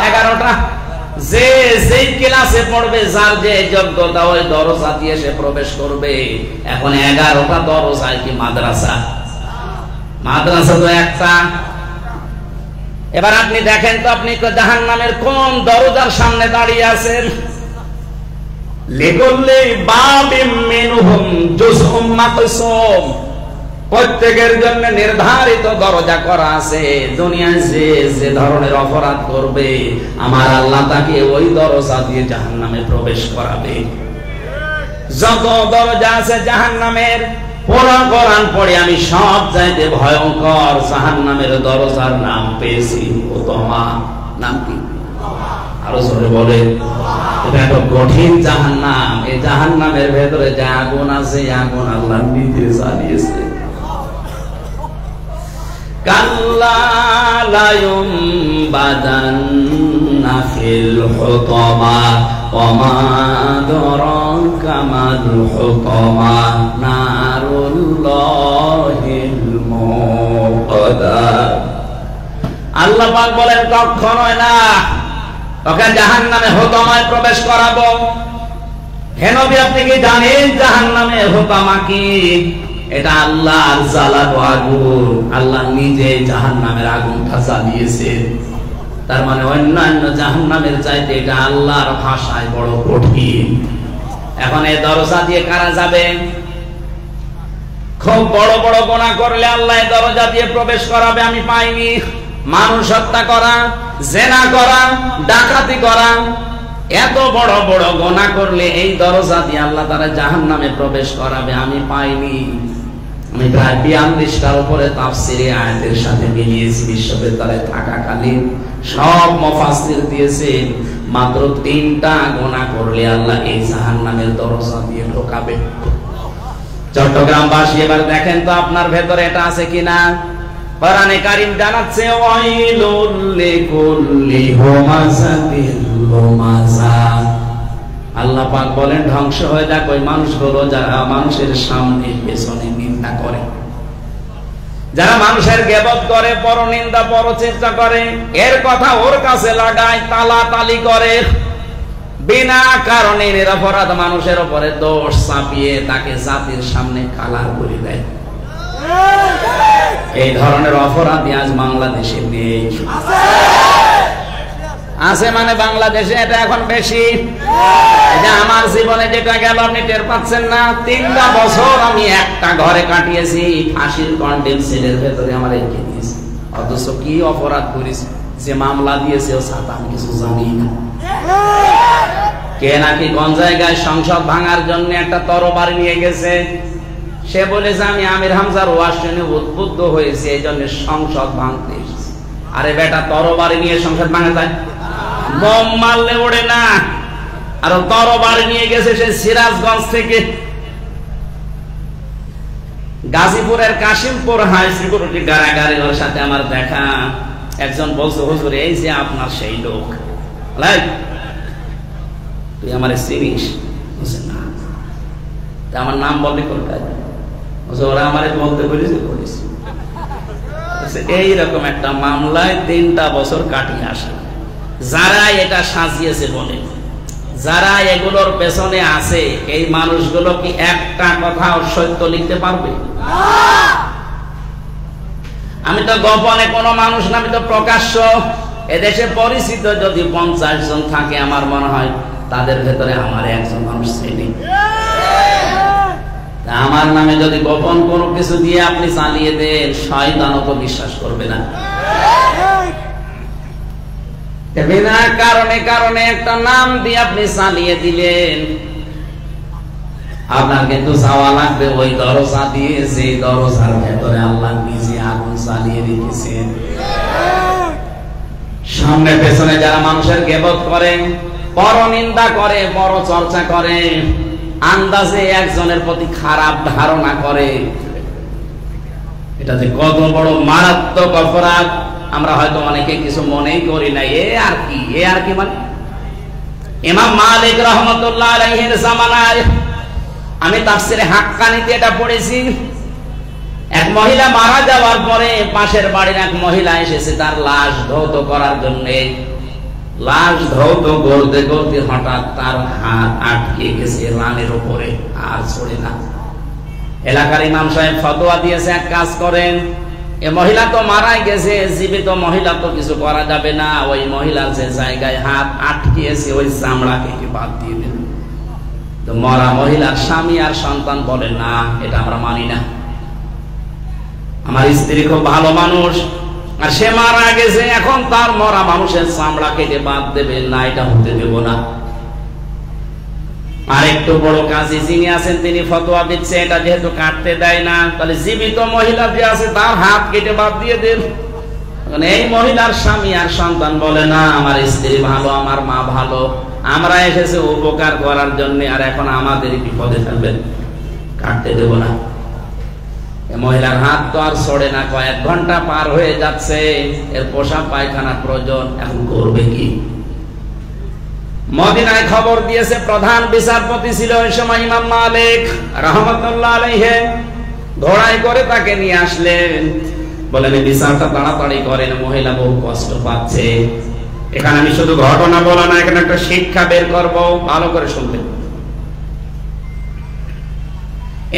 11টা। যে যেই ক্লাসে পড়বে, যার যে যোগ্যতা, ওই দরজা দিয়ে সে প্রবেশ করবে। এখন 11টা দরজায় কি মাদ্রাসা? মাদ্রাসা তো একটা। এবার আপনি দেখেন তো, আপনি জাহান্নামের কোন দরজার সামনে দাঁড়িয়ে আছেন? লিকুল্লি বাবিম মিনহুম জুজউম মাকসুম। প্রত্যেকের জন্য নির্ধারিত দরজা করা আছে। দুনিয়ায় যে যে ধরনের অপরাধ করবে, আমার আল্লাহ তাকে ওই দরজা দিয়ে জাহান্নামে প্রবেশ করাবে। যত দরজা আছে জাহান্নামের, পুরো কোরআন পড়ে আমি সব চাইতে ভয়ঙ্কর জাহান্নামের দরজার নাম পেয়েছি হুতমা। নাম কি? আরো জোরে বলে। এটা একটা কঠিন জাহান্নাম। এই জাহান্নামের ভেতরে যে আগুন আছে, আগুন আল্লাহ নিজে জ্বালিয়েছে। কাল্লা লা ইউমবাদান্না ফিল হুতমা ওয়া মা আদরাকা মাল হুতমা নারুল্লাহিল মুকাদ্দা। আল্লাহ পাক বলেন কখনোই না তোকে জাহান্নামে হুতমায় প্রবেশ করাবো। হে নবী, আপনি কি জানেন জাহান্নামে হুতমা কি? এটা আল্লাহর জ্বালানো আগুন। আল্লাহ নিজে জাহান্নামের আগুনটা জ্বালিয়েছে। তার মানে অন্যান্য জাহান্নামের চাইতে এটা আল্লাহর ভাষায় বড় কঠিন। এখন এই দরজা দিয়ে কারা যাবে? খুব বড় বড় গুনাহ করলে আল্লাহ এই দরজা দিয়ে প্রবেশ করাবে। আমি পাইনি। মানুষ হত্যা করা, জেনা করা, ডাকাতি করা, এত বড় বড় গুনাহ করলে এই দরজা দিয়ে আল্লাহ তারা জাহান্নামে প্রবেশ করাবে। আমি পাইনি। আমি প্রায় 42টার উপরে তাফসীরে আয়াতের সাথে মিলিয়েছি। বিশ্ববিদ্যালয়ে থাকাকালীন সব মুফাসসির দিয়েছেন মাত্র 3টা গুনাহ করলে আল্লাহ এই জাহান্নামের দরজা দিয়ে ঢোকাবে। চট্টগ্রামবাসী এবার দেখেন তো আপনার ভেতরে এটা আছে কিনা। কোরআনে কারীম জানাচ্ছে ওয়াইলুল লিকুল্লি হুমাযাতিল লুমাযা। আল্লাহ পাক বলেন ধ্বংস হয়ে যাক ওই মানুষগুলো যারা মানুষের সামনে পেছনে নিন্দা করে, যারা মানুষের গীবত করে, পরনিন্দা পরচর্চা করে, এর কথা ওর কাছে লাগায়, তালাতালি করে, বিনা কারণে নিরপরাধ মানুষের উপরে দোষ চাপিয়ে তাকে জাতির সামনে কালার করে দেয়। এই ধরনের অপরাধী আজ বাংলাদেশে নেই। আছে মানে বাংলাদেশে এটা এখন বেশি। এটা আমার জীবনে যেটা গেল আপনি টের পাচ্ছেন না। 3টা বছর আমি একটা ঘরে কাটিয়েছি। ফাঁসির কন্ডেম সেলের ভেতরে আমার রেখে দিয়েছি। অথচ কি অপরাধ করেছি, যে মামলা দিয়েছে ও সাথে আমি কিছু জানি না। কে নাকি কোন জায়গায় সংসদ ভাঙার জন্য একটা তরবারি নিয়ে গেছে। সে বলেছে আমি আমির হামজার ওয়াজ শুনে উদ্বুদ্ধ হয়েছে, এই জন্য সংসদ ভাঙতে এসেছি। আরে বেটা, তরবারি নিয়ে সংসদ ভাঙা যায়? বোম মারলে ওড়ে না। আর তরবারি নিয়ে গেছে সে সিরাজগঞ্জ থেকে। গাজীপুরের কাশিমপুর হাই সিকিউরিটি কারাগারে ওর সাথে আমার দেখা। একজন বলছে হুজুর এই যে আপনার সেই লোক, তুই আমার চিনিস? না। আমার নাম বললে কোনটায়? ওরা আমারে বলতে বলেছে, বলেছি এইরকম একটা মামলায় 3টা বছর কাটিয়ে আসে। যারা এটা সাজিয়েছে বলে, যারা এগুলোর পেছনে আছে, এই মানুষগুলো কি একটা কথা সত্য লিখতে পারবে? আমি তো গোপনে কোনো মানুষ না, আমি তো প্রকাশ্য। এদেশে পরিচিত যদি 50 জন থাকে, আমার মনে হয় তাদের ভেতরে আমার একজন মানুষ চিনি। আমার নামে যদি গোপন কোনো কিছু দিয়ে আপনি চালিয়ে দেন, শয়তানও তো বিশ্বাস করবে না। বিনা কারণে কারণে একটা নাম দিয়ে আপনি চালিয়ে দিলেন, আপনার কিন্তু চাওয়া লাগবে ওই দরজা দিয়ে, যে দরজার ভেতরে আল্লাহ নিজে আগুন চালিয়ে রেখেছেন। সামনে পেছনে যারা মানুষের গীবত করে, পরনিন্দা করে, বড় চর্চা করে, আন্দাজে একজনের প্রতি খারাপ ধারণা করে, এটা যে কত বড় মারাত্মক অপরাধ আমরা হয়তো অনেকে কিছু মনেই করি না। এ আর কি মানে ইমাম মালিক রাহমাতুল্লাহ আলাইহির জামানায় আমি তাফসিরে হাক্কানিতে এটা পড়েছি। এক মহিলা মারা যাওয়ার পরে পাশের বাড়ির এক মহিলা এসেছে তার লাশ ধৌত করার জন্য। লাশ ধৌত করতে করতে হঠাৎ তার হাত আটকে গেছে রানের উপরে, আর ছড়ে না। এলাকার ইমাম সাহেব ফতোয়া দিয়েছে, এক কাজ করেন, এ মহিলা তো মারাই গেছে, জীবিত মহিলা তো কিছু করা যাবে না, ওই মহিলার যে জায়গায় হাত আটকিয়েছে ওই চামড়া কেটে বাদ দিয়ে দেন। তো মরা মহিলার স্বামী আর সন্তান বলে, না এটা আমরা মানি না, আমার স্ত্রী খুব ভালো মানুষ আর সে মারা গেছে, এখন তার মরা মানুষের চামড়া কেটে বাদ দেবে না, এটা হতে দেব না। আর একটু বড় কাজী যিনি আছেন তিনি ফতোয়া দিচ্ছে, এটা যেহেতু কাটতে দেয় না, তাহলে জীবিত মহিলা যে আছে তার হাত কেটে বাদ দিয়ে দেন। এই মহিলার স্বামী আর সন্তান বলে, না আমার স্ত্রী ভালো, আমার মা ভালো, আমরা এসেছে উপকার করার জন্য, আর এখন আমাদের বিপদে ফেলবেন, কাটতে দেব না। মহিলার হাত তো আর ছড়ে না, কয়েক ঘন্টা পার হয়ে যাচ্ছে, এর পোশাক পায়খানা প্রয়োজন, এখন করবে কি? মদিনায় খবর দিয়েছে, প্রধান বিচারপতি ছিল ওই সময় ইমাম মালিক রাহমাতুল্লাহ আলাইহি, ঘোড়ায় করে তাকে নিয়ে আসলেন, বলেন বিচারটা তাড়াতাড়ি করেন, মহিলা বহু কষ্ট পাচ্ছে। এখানে আমি শুধু ঘটনা বলা না, এখানে একটা শিক্ষা বের করব, ভালো করে শুনবেন।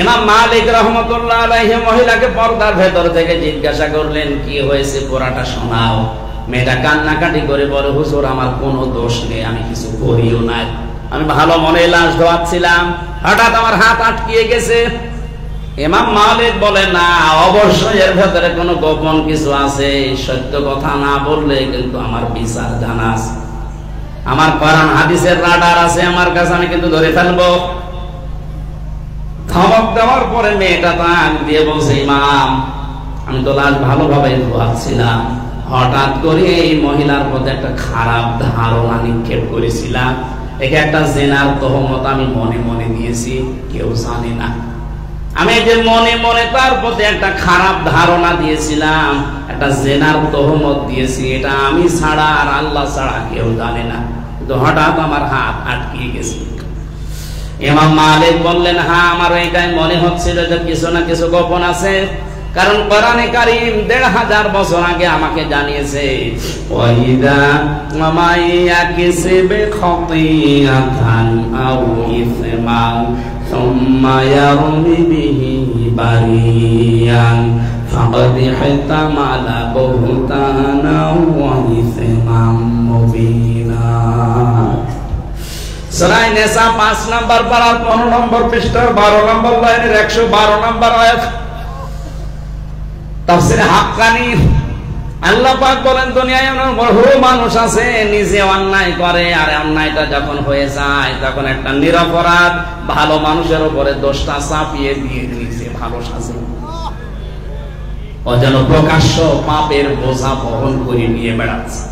ইমাম মালিক রাহমাতুল্লাহ আলাইহি মহিলাকে পর্দার ভেতর থেকে জিজ্ঞাসা করলেন, কি হয়েছে পুরাটা শোনাও। মেয়েটা কান্নাকাটি করে বলে, হুজুর আমার কোনো দোষ নেই, আমি কিছু করিও নাই, আমি ভালো মনে লাশ ধোয়াচ্ছিলাম, হঠাৎ আমার হাত আটকিয়ে গেছে। ইমাম মালিক বলে, না অবশ্যই এর ভেতরে কোনো গোপন কিছু আছে, সত্য কথা না বললে কিন্তু আমার বিচার জানা আছে, আমার কোরআন হাদিসের রাডার আছে আমার কাছে, আমি কিন্তু ধরে ফেলবো। ধমক দেওয়ার পরে মেয়েটা তাক দিয়ে বলছে, ইমাম আমি তো লাশ ভালোভাবে ধোয়াচ্ছিলাম, হঠাৎ করে এই মহিলার প্রতি একটা খারাপ ধারণা নিক্ষেপ করেছিলাম, একে একটা জেনার তহমত আমি মনে মনে দিয়েছি, কেউ জানে না, আমি যে মনে মনে তার প্রতি একটা খারাপ ধারণা দিয়েছিলাম, একটা জেনার তহমত দিয়েছি, এটা আমি ছাড়া আর আল্লাহ ছাড়া কেউ জানে না, কিন্তু হঠাৎ আমার হাত আটকিয়ে গেছে। ইমাম মালিক বললেন, হ্যাঁ আমারও এটাই মনে হচ্ছিল যে কিছু না কিছু গোপন আছে, কারণ কোরআনে কারীম ১৫০০ বছর আগে আমাকে জানিয়েছে, ওয়াইদা মামাইয়া কিসবে খাতিয়াতান আও ইসমান সুম্মা ইয়ারমি বিহি বারিয়ান ফাকাদ ইহতামালা বুহতানা ওয়া ইসমান মুবিনা। সূরা নিসা ৫ নম্বর পারার ১৫ নম্বর পৃষ্ঠা ১২ নম্বর লাইনের ১১২ নম্বর আয়াত, তাফসীরে হাক্কানি। আল্লাহ পাক বলেন, দুনিয়ায় বহু মানুষ আছে নিজে অন্যায় করে, আর অন্যায়টা যখন হয়ে যায় তখন একটা নিরপরাধ ভালো মানুষের উপরে দোষটা চাপিয়ে দিয়ে নিজে ভালো সাজে, ও যেন প্রকাশ্য পাপের বোঝা বহন করে নিয়ে বেড়াচ্ছে।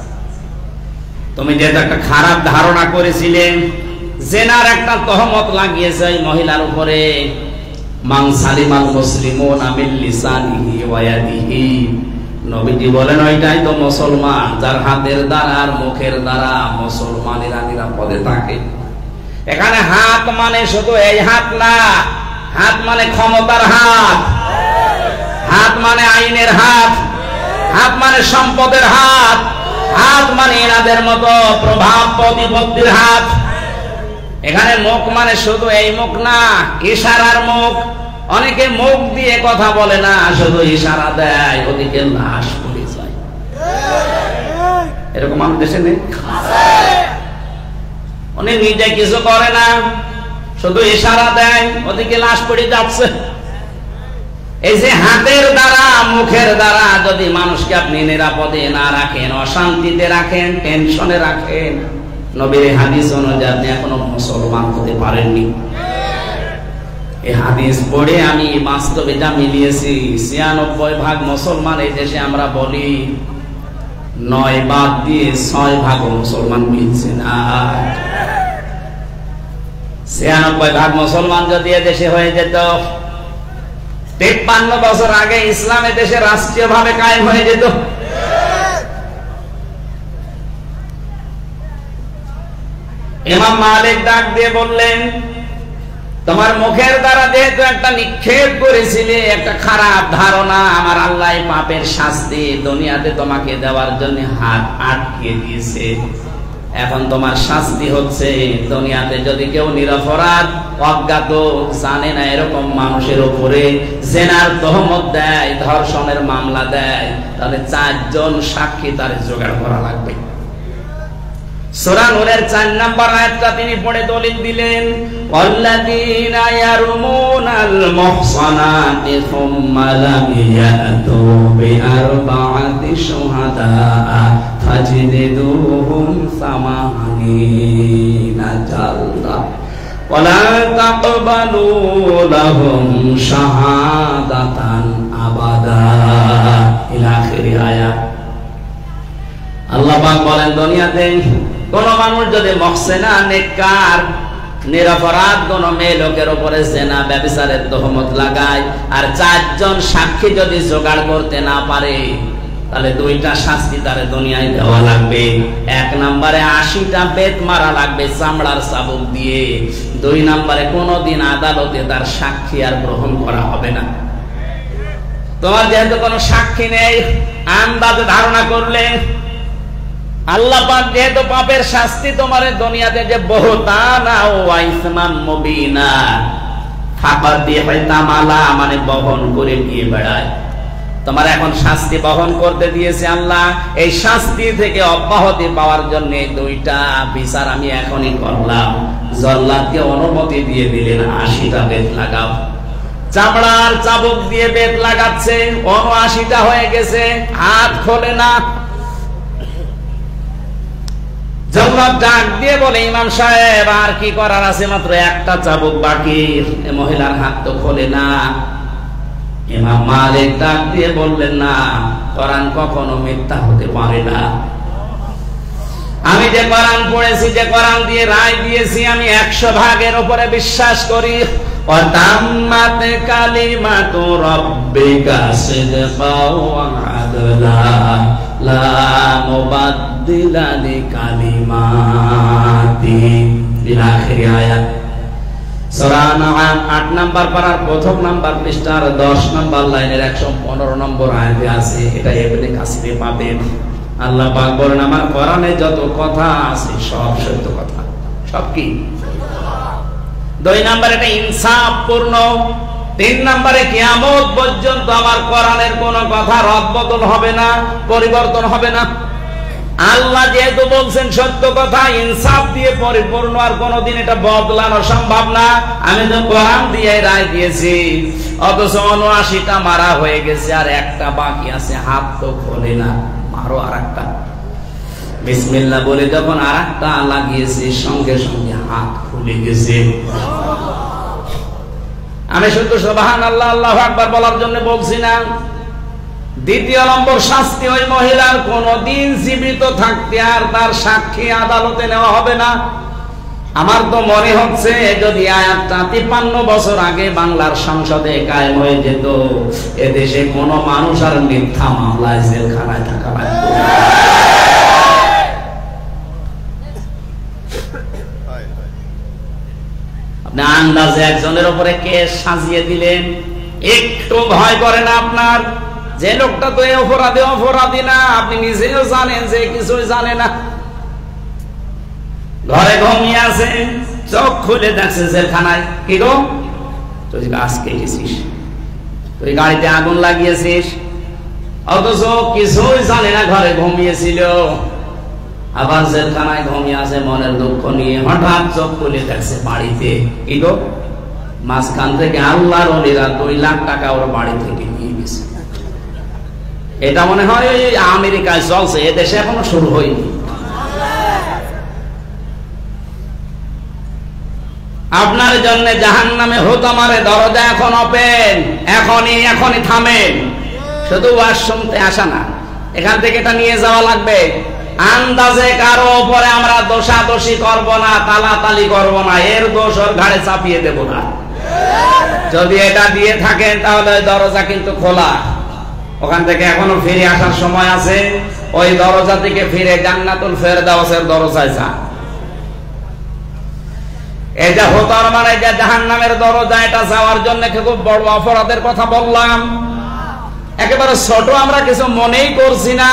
তুমি যেটা একটা খারাপ ধারণা করেছিলে, জেনার একটা তহমত লাগিয়েছে ওই মহিলার উপরে, মান সালিমাল মুসলিমুনা মিন লিসানিহি ওয়া ইয়াদিহি, নবীজি বলেন ওইটাই তো মুসলমান, যার হাতের দ্বারা আর মুখের দ্বারা মুসলমানেরা নিরাপদে থাকে। এখানে হাত মানে শুধু এই হাত না, হাত মানে ক্ষমতার হাত, হাত মানে আইনের হাত, হাত মানে সম্পদের হাত, হাত মানে এনাদের মতো প্রভাব প্রতিপত্তির হাত। এখানে মুখ মানে শুধু এই মুখ না, ইশারার মুখ। অনেকে মুখ দিয়ে কথা বলে না, শুধু ইশারা দেয়, ওদিকে লাশ পড়ে যায়। এরকম আমাদের দেশে নেই? উনি নিজে কিছু করে না, শুধু ইশারা দেয়, ওদিকে লাশ পড়ে যাচ্ছে। এই যে হাতের দ্বারা মুখের দ্বারা যদি মানুষকে আপনি নিরাপদে না রাখেন, অশান্তিতে রাখেন, টেনশনে রাখেন, নবীর হাদিস অনুযায়ী আপনি এখনো মুসলমান হতে পারেননি। এই হাদিস পড়ে আমি বাস্তবে যা মিলিয়েছি, ৯৬% মুসলমান এই দেশে আমরা বলি, ৯ বাদ দিয়ে ৬ মুসলমান মিলছে না। ৯৬% মুসলমান যদি দেশে হয়ে যেত, ৫৩ বছর আগে ইসলাম দেশে রাষ্ট্রীয় ভাবে কায়েম হয়ে যেত। ইমাম মালিক ডাক দিয়ে বললেন, তোমার মুখের দ্বারা যেহেতু একটা নিক্ষেপ করেছিলে, একটা খারাপ ধারণা, আমার আল্লাহ পাপের শাস্তি দুনিয়াতে তোমাকে দেওয়ার জন্য হাত আটকে দিয়েছে। এখন তোমার শাস্তি হচ্ছে, দুনিয়াতে যদি কেউ নিরপরাধ অজ্ঞাত জানে না এরকম মানুষের উপরে জেনার তহমত দেয়, ধর্ষণের মামলা দেয়, তাহলে ৪ জন সাক্ষী তার জোগাড় করা লাগবে। সূরা নূরের ৪ নম্বর আয়াতটা তিনি পড়ে দলিল দিলেন, ওয়াল্লাযীনা ইয়ারমুনাল মুহসানাতি সুম্মা লাম ইয়াতু বিআরবা'তি শুহাদা ফাজলিদুহুম ৮০ জালদা ওয়ালা তাকবালু লাহুম শাহাদাতান আবাদা ইলা আখিরি আয়াত। আল্লাহ পাক বলেন, দুনিয়াতে কোন মানুষ যদি মুহসিনা নেককার নিরপরাধ কোন মেয়ে লোকের উপরে জিনা ব্যভিচারের তহমত লাগায় আর ৪ জন সাক্ষী যদি জোগাড় করতে না পারে, তাহলে 2টা শাস্তি তার দুনিয়ায় দেওয়া লাগবে। ১ নম্বরে ৮০টা বেত মারা লাগবে চামড়ার চাবুক দিয়ে। ২ নম্বরে কোনদিন আদালতে তার সাক্ষী আর গ্রহণ করা হবে না। তোমার যেহেতু কোনো সাক্ষী নেই, আন্দাজে ধারণা করলে আল্লাহ পাক যেহেতু পাপের শাস্তি তোমার দুনিয়াতে যে বহুতানা ও ইসমান মুবিনা ফাকাদ দিয়ে তামালা মানে বহন করে নিয়ে বেড়ায়, তোমার এখন শাস্তি বহন করতে দিয়েছে আল্লাহ। এই শাস্তি থেকে অব্যাহতি পাওয়ার জন্য 2টা বিচার আমি এখনই করলাম। জল্লাদকে অনুমতি দিয়ে দিলেন ৮০টা বেত লাগাও। চামড়ার চাবুক দিয়ে বেত লাগাচ্ছে, ৭৯টা হয়ে গেছে, হাত খোলে না। জল্লাদ ডাক দিয়ে বলে, ইমাম সাহেব আর কি করার আছে, মাত্র একটা চাবুক বাকি, মহিলার হাত তো খোলে না। ইমাম মালিক ডাক দিয়ে বললেন, না, কোরআন কখনো মিথ্যা হতে পারে না। আমি যে কোরআন পড়েছি, যে কোরআন দিয়ে রায় দিয়েছি, আমি ১০০% উপরে বিশ্বাস করি। ওয়াতাম্মাত কালিমাতু রাব্বিকা সিদকাও ওয়া আদলা লা মুবাদদিলা লিকালিমাতি ইলা আখিরি আয়াত। সূরা আনআম ৮ নম্বর পারার ১ম নম্বর পৃষ্ঠার ১০ নম্বর লাইনের ১১৫ নম্বর আয়াতে আছে। এটা ইবনে কাসিরে পাবেন। আল্লাহ পাক বলেন, আমার কোরআনে যত কথা আছে সব সত্য কথা। সব কি? ২ নম্বরে এটা ইনসাফ পূর্ণ। ৩ নম্বরে কিয়ামত পর্যন্ত আমার কোরআনের কোন কথা রদবদল হবে না, পরিবর্তন হবে না। আল্লাহ যেহেতু বলছেন সত্য কথা, ইনসাফ দিয়ে পরিপূর্ণ, আর কোনদিন এটা বদলানো সম্ভব না। আমি তো কোরআন দিয়ে রায় দিয়েছি, অথচ ৭৯টা মারা হয়ে গেছে আর একটা বাকি আছে, হাত তো খোলে না, মারো আর একটা। বিসমিল্লাহ বলে যখন আর একটা লাগিয়েছে, সঙ্গে সঙ্গে হাত খুলে গেছে। আমি শুধু সুবহানাল্লাহ আল্লাহু আকবার বলার জন্য বলছি না। ২য় নম্বর শাস্তি, ওই মহিলার কোনদিন জীবিত থাকতে আর তার সাক্ষী আদালতে নেওয়া হবে না। আমার তো মনে হচ্ছে যদি আয়াতটা ৫৩ বছর আগে বাংলার সংসদে কায়েম হয়ে যেত, এদেশে কোন মানুষ আর মিথ্যা মামলায় জেলখানায় থাকা লাগতো না। আপনি আন্দাজে একজনের উপরে কেস সাজিয়ে দিলেন, একটু ভয় করে না আপনার? যে লোকটা তো অপরাধী না, আপনি নিজেও জানেন যে কিছুই জানে না, ঘরে ঘুমিয়ে আছে, চোখ খুলে দেখছে জেলখানায়। কি গো, তুই গাছ কেটেছিস, তুই গাড়িতে আগুন লাগিয়েছিস, অথচ কিছুই জানে না, ঘরে ঘুমিয়েছিল, আবার জেলখানায় ঘুমিয়ে আছে মনের দুঃখ নিয়ে। হঠাৎ চোখ খুলে দেখছে বাড়িতে। কি গো, মাঝখান থেকে আল্লাহর ওলিরা 2 লাখ টাকা ওর বাড়ি থেকে নিয়ে গেছে। এটা মনে হয় ওই আমেরিকায় চলছে, এদেশে এখনো শুরু হয়নি। আপনার জন্য জাহান্নামে হুতামারে দরজা এখন ওপেন, এখনই থামেন। শুধু ওয়াজ শুনতে আসা না, এখান থেকে এটা নিয়ে যাওয়া লাগবে। আন্দাজে কারো উপরে আমরা দোষাদোষি করব না, তালাতালি করব না, এর দোষ ওর ঘাড়ে চাপিয়ে দেব না। যদি এটা দিয়ে থাকেন তাহলে দরজা কিন্তু খোলা, ওখান থেকে এখনো ফিরে আসার সময় আছে। ওই দরজা থেকে ফিরে জান্নাতুল ফেরদাউসের দরজায় যান। এটা হতার মানে যে জাহান্নামের দরজা, এটা যাওয়ার জন্য খুব বড় অপরাধের কথা বললাম, একেবারে ছোট আমরা কিছু মনেই করছি না।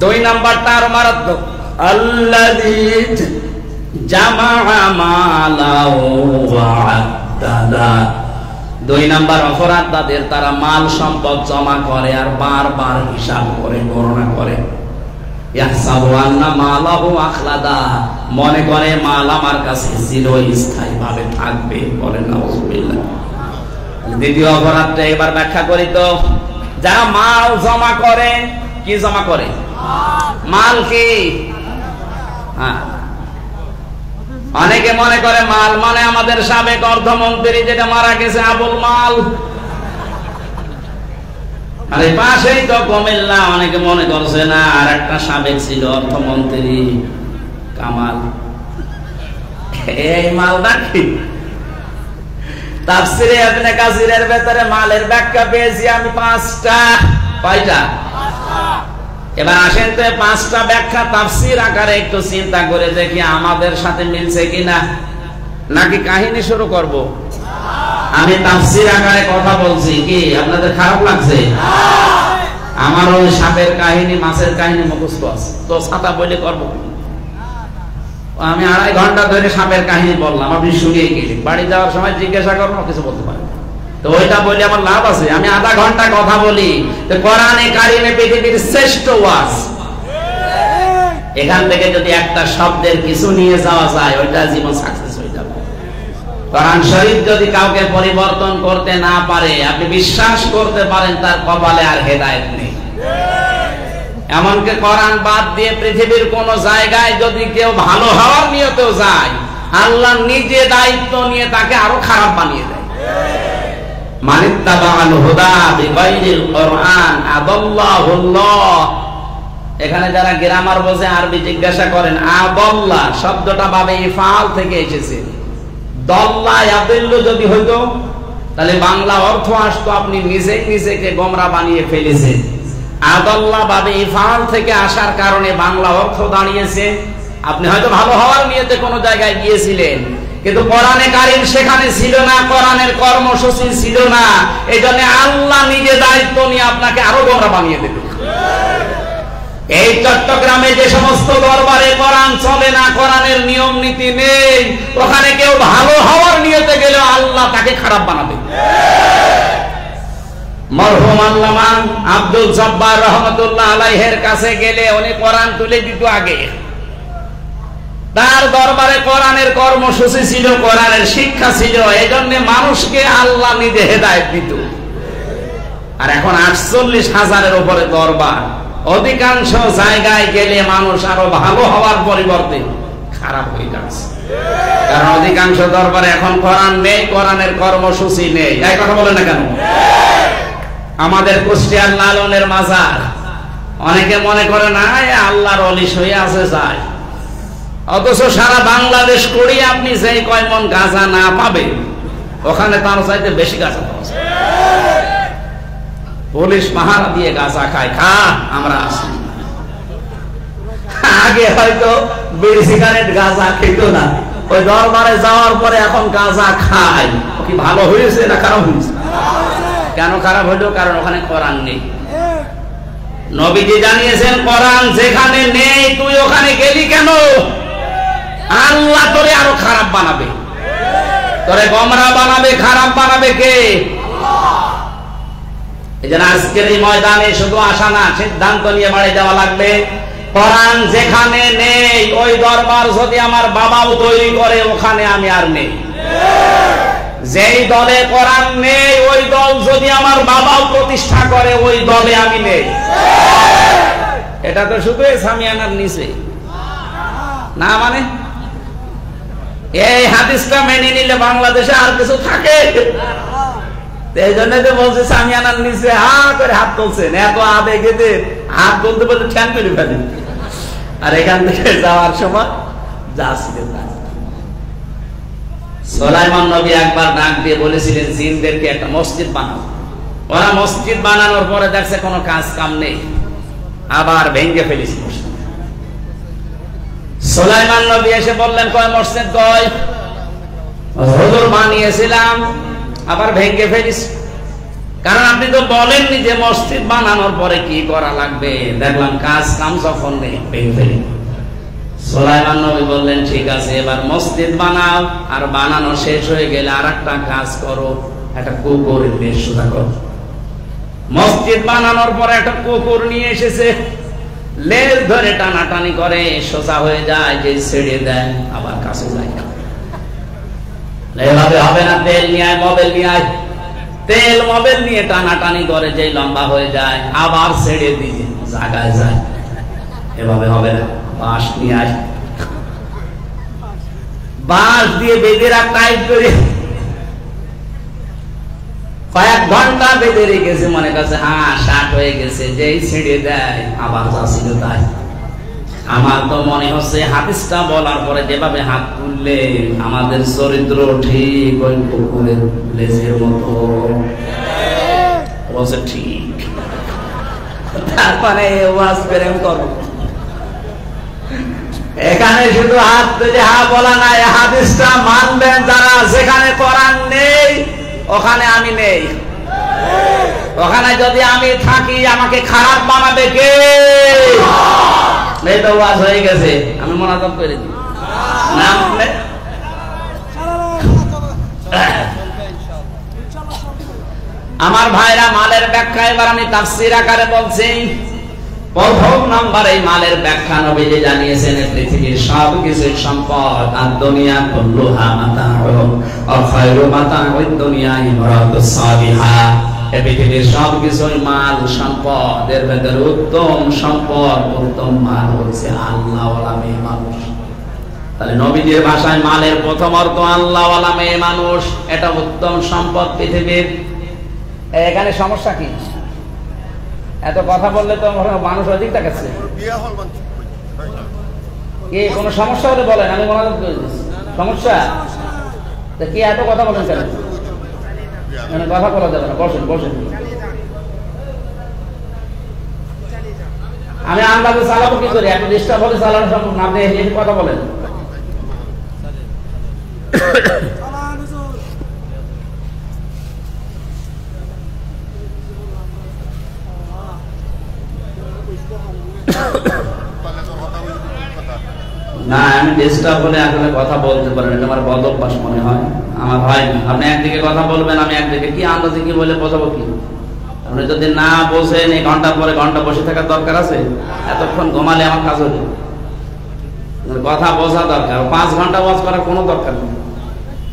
2 নাম্বারটা আর মারাত্মক, আল্লাযী জামা মালাহু ওয়া আদ্দাদা। 2 নাম্বার অপরাধ তাদের, তারা মাল সম্পদ জমা করে আর বারবার হিসাব করে, গণনা করে। ইয়াহসাবু আন্না মালাহু আখলাদা, মনে করে মাল আমার কাছে চিরস্থায়ী ভাবে থাকবে। বলেন নাউযুবিল্লাহ। দ্বিতীয় অপরাধটা এবার ব্যাখ্যা করি তো। যারা মাল জমা করে, কি জমা করে? মাল কি? হ্যাঁ, অনেকে মনে করে মাল মানে আমাদের সাবেক অর্থমন্ত্রী যেটা মারা গেছে, আবুল মাল। আর এই পাশেই তো কুমিল্লা, অনেকে মনে করছে না আর একটা সাবেক ছিল অর্থমন্ত্রী, কামাল। এই মালটা কি? তাফসিরে ইবনে কাসিরের ভেতরে মালের ব্যাখ্যা পেয়েছি আমি 5টা। কয়টা? এবার আসেন তো 5টা ব্যাখ্যা তাফসির আকারে একটু চিন্তা করে দেখি আমাদের সাথে মিলছে কিনা, নাকি কাহিনী শুরু করব? আমি তাফসির আকারে কথা বলছি, কি আপনাদের খারাপ লাগছে? আমার ওই সাপের কাহিনী, মাছের কাহিনী মুখস্থ আছে, তো ছাতা বলে করবো। আমি 2.5 ঘন্টা ধরে সাপের কাহিনী বললাম, আপনি শুনিয়ে গেলেন। বাড়ি যাওয়ার সময় জিজ্ঞাসা করবো, কিছু বলতে পারেন তো ওইটা বলে আমার লাভ আছে? আমি 1/2 ঘন্টা কথা বলি। তো কোরআনে কারিমে পৃথিবীর শ্রেষ্ঠ ওয়াজ, এখান থেকে যদি একটা শব্দের কিছু নিয়ে যাওয়া যায়, ওইটা জীবন সাকসেস হয়ে যাবে। কোরআন শরীফ যদি কাউকে পরিবর্তন করতে না পারে, আপনি বিশ্বাস করতে পারেন তার কপালে আর হেদায়েত নেই। এমনকি কোরআন বাদ দিয়ে পৃথিবীর কোন জায়গায় যদি কেউ ভালো হওয়ার নিয়তেও যায়, আল্লাহ নিজে দায়িত্ব নিয়ে তাকে আরো খারাপ বানিয়ে দেয়। মানিত্তাবাআল হুদা বিগাইরিল কোরআন আদাল্লাহুল্লাহ। এখানে যারা গ্রামার বোঝে, আরবি জিজ্ঞাসা করেন, আদাল্লাহ শব্দটা বাবে ইফআল থেকে এসেছে। দল্লা ইয়াদিল্লু যদি হইতো তাহলে বাংলা অর্থ আসতো আপনি নিজেই নিজেকে গোমরা বানিয়ে ফেলেছেন। আদাল্লাহ বাবে ইফআল থেকে আসার কারণে বাংলা অর্থ দাঁড়িয়েছে আপনি হয়তো ভালো হওয়ার নিয়তে কোনো জায়গায় গিয়েছিলেন, কিন্তু কোরআনে কারীম সেখানে ছিল না, কোরআনের কর্মসূচি ছিল না। এই জন্য আল্লাহ নিজে দায়িত্ব নিয়ে আপনাকে আরো গোমরা বানিয়ে দেবে। এই চট্টগ্রামে যে সমস্ত দরবারে কোরআন চলে না, কোরআনের নিয়ম নীতি নেই, ওখানে কেউ ভালো হওয়ার নিয়তে গেলে আল্লাহ তাকে খারাপ বানাবে। মরহুম আল্লামা আব্দুল জব্বার রহমাতুল্লাহ আলাইহির কাছে গেলে উনি কোরআন তুলে দিত আগে। তার দরবারে কোরআনের কর্মসূচি ছিল, কোরআনের শিক্ষা ছিল, এজন্য মানুষকে আল্লাহ নিজে হেদায়েত দিত। আর এখন 48,000-এর উপরে দরবার, অধিকাংশ জায়গায় গেলে মানুষ আরো ভালো হওয়ার পরিবর্তে খারাপ হয়ে যাচ্ছে। কারণ অধিকাংশ দরবারে এখন কোরআন নেই, কোরআনের কর্মসূচি নেই। এই কথা বলে না কেন? আমাদের কুষ্টিয়ার লালনের মাজার, অনেকে মনে করে না আল্লাহর ওলি হয়ে আছে যায়, অথচ সারা বাংলাদেশ করি আপনি যেই কয় মন গাঁজা না পাবেন, ওখানে তার চাইতে বেশি গাঁজা পাওয়া যায়। পুলিশ পাহারা দিয়ে গাঁজা খায়, খা আমরা আসি। আগে হয়তো বিড়ি সিগারেট গাঁজা খেত না, ওই দরবারে যাওয়ার পরে এখন গাঁজা খায়। কি ভালো হয়েছে না খারাপ হয়েছে? কেন খারাপ হলো? কারণ ওখানে কোরআন নেই। নবীজি জানিয়েছেন কোরআন যেখানে নেই তুই ওখানে গেলি কেন? আল্লাহ তোরে আরো খারাপ বানাবে, তোরে গোমরা বানাবে, খারাপ বানাবে কে? এই জন্য আজকের এই ময়দানে শুধু আসা না, সিদ্ধান্ত নিয়ে বাড়ি যাওয়া লাগবে। কোরআন যেখানে নেই ওই দরবার যদি আমার বাবাও তৈরি করে ওখানে আমি আর নেই। যেই দলে কোরআন নেই ওই দল যদি আমার বাবাও প্রতিষ্ঠা করে ওই দলে আমি নেই। এটা তো শুধু সামিয়ানার নিচে না, মানে এই হাদিসটা মেনে নিলে বাংলাদেশে আর কিছু থাকে? এই জন্য তো বলছে সামিয়ানার নিচে হা করে হাত তুলছেন, এত আবেগে হাত তুলতে বলতে ঠ্যাং তুলে ফেলে, আর এখান থেকে যাওয়ার সময় যাচ্ছিলেন না। সুলাইমান নবী একবার ডাক দিয়ে বলেছিলেন জিনদেরকে একটা মসজিদ বানাও। ওরা মসজিদ বানানোর পরে দেখছে কোনো কাজ কাম নেই, আবার ভেঙে ফেলেছে মসজিদ। সুলাইমান নবী এসে বললেন কয় মসজিদ কয়? হুজুর বানিয়েছিলাম আবার ভেঙে ফেলিস, কারণ আপনি তো বলেননি যে মসজিদ বানানোর পরে কি করা লাগবে, দেখলাম কাজ কাম যখন নেই ভেঙে ফেলি। সুলাইমান নবী বললেন ঠিক আছে এবার মসজিদ বানাও, আর বানানো শেষ হয়ে গেলে আর একটা কাজ করো, একটা কুকুর নিয়ে সোজা করো। মসজিদ বানানোর পরে একটা কুকুর নিয়ে এসেছে, লেজ ধরে টানাটানি করে সোজা হয়ে যায়, যে ছেড়ে দেয় আবার কাছে যায়। এভাবে হবে না, তেল নিয়ে আয় মোবাইল নিয়ে আয়, তেল মোবাইল নিয়ে টানাটানি করে যে লম্বা হয়ে যায় আবার ছেড়ে দিয়ে জায়গায় যায়। এভাবে হবে না, বাঁশ নিয়ে আয়, বাঁশ দিয়ে বেঁধে রাখ টাইট করে। কয়েক ঘন্টা বেঁধে রেখেছে, মনে করছে হ্যাঁ শার্ট হয়ে গেছে, যেই ছেড়ে দেয় আবার যাচ্ছিল তাই। আমার তো মনে হচ্ছে হাদিসটা বলার পরে যেভাবে হাত তুললে আমাদের চরিত্র ঠিক ওই কুকুরের লেজের মতো। বলছে ঠিক, তারপরে ওয়াজ প্রেম করো। এখানে শুধু হাত তুলে হা বলা নাই, হাদিসটা মানবেন যারা, যেখানে কোরআন নেই ওখানে আমি নেই। ওখানে যদি আমি থাকি আমাকে খারাপ বানাবে কে? এই তো ওয়াজ হয়ে গেছে, আমি মোনাজাত করে দিই না। আমার ভাইরা মালের ব্যাখ্যা এবার আমি তাফসীর আকারে বলছি। প্রথম নাম্বার এই মালের ব্যাখ্যা নবীজি জানিয়েছেন পৃথিবীর সব কিছুর সম্পদ, আর দুনিয়া কুল্লুহা মাতাউন ওয়া খায়রু মাতাউদ দুনিয়া ইমরাতুস সালিহা। এই পৃথিবীর সব কিছুই মাল সম্পদ, এর ভেতরে উত্তম সম্পদ উত্তম মাল হচ্ছে আল্লাহওয়ালা মেয়ে মানুষ। তাহলে নবীজির ভাষায় মালের প্রথম অর্থ আল্লাহওয়ালা মেয়ে মানুষ, এটা উত্তম সম্পদ পৃথিবীর। এখানে সমস্যা কি? এত কথা বললে তো মানুষ অধিক দেখাচ্ছে। কি কোনো সমস্যা হলে বলেন, আমি মোনাজাত করে দিচ্ছি। সমস্যা কি? এত কথা বলেন কেন? কথা বলা যাবে না, বসেন বসেন। আমি আন্দাজে চালাবো কি করি? এত ডিস্টার্ব হলে চালানো সম্ভব না। আপনি এসে কথা বলেন। না আমি ডিস্টার্ব হলে আসলে কথা বলতে পারেন, এটা আমার বদ অভ্যাস মনে হয়। আমার ভাই আপনি একদিকে কথা বলবেন, আমি একদিকে, কি আন্দাজে কি বলে বোঝাবো কি? আপনি যদি না বোঝেন এই ঘন্টা পরে ঘন্টা বসে থাকার দরকার আছে? এতক্ষণ ঘুমালে আমার কাজ হবে। কথা বোঝা দরকার। 5 ঘন্টা ওয়াজ করার কোনো দরকার নেই।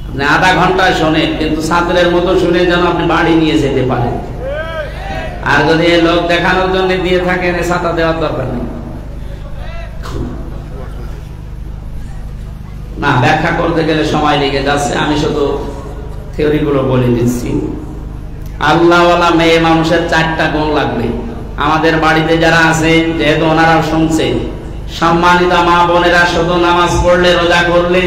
আপনি আধা ঘন্টায় শোনেন, কিন্তু ছাত্রের মতো শুনে যেন আপনি বাড়ি নিয়ে যেতে পারেন। আর যদি এই লোক দেখানোর জন্য দিয়ে থাকেন, ছাতা দেওয়ার দরকার নেই। না ব্যাখ্যা করতে গেলে সময় লেগে যাচ্ছে, আমি শুধু থিওরি গুলো বলে দিচ্ছি। আল্লাহওয়ালা মেয়ে মানুষের 4টা গুণ লাগবে। আমাদের বাড়িতে যারা আছে, যেহেতু ওনারাও শুনছে, সম্মানিত মা বোনেরা, শুধু নামাজ পড়লে রোজা করলে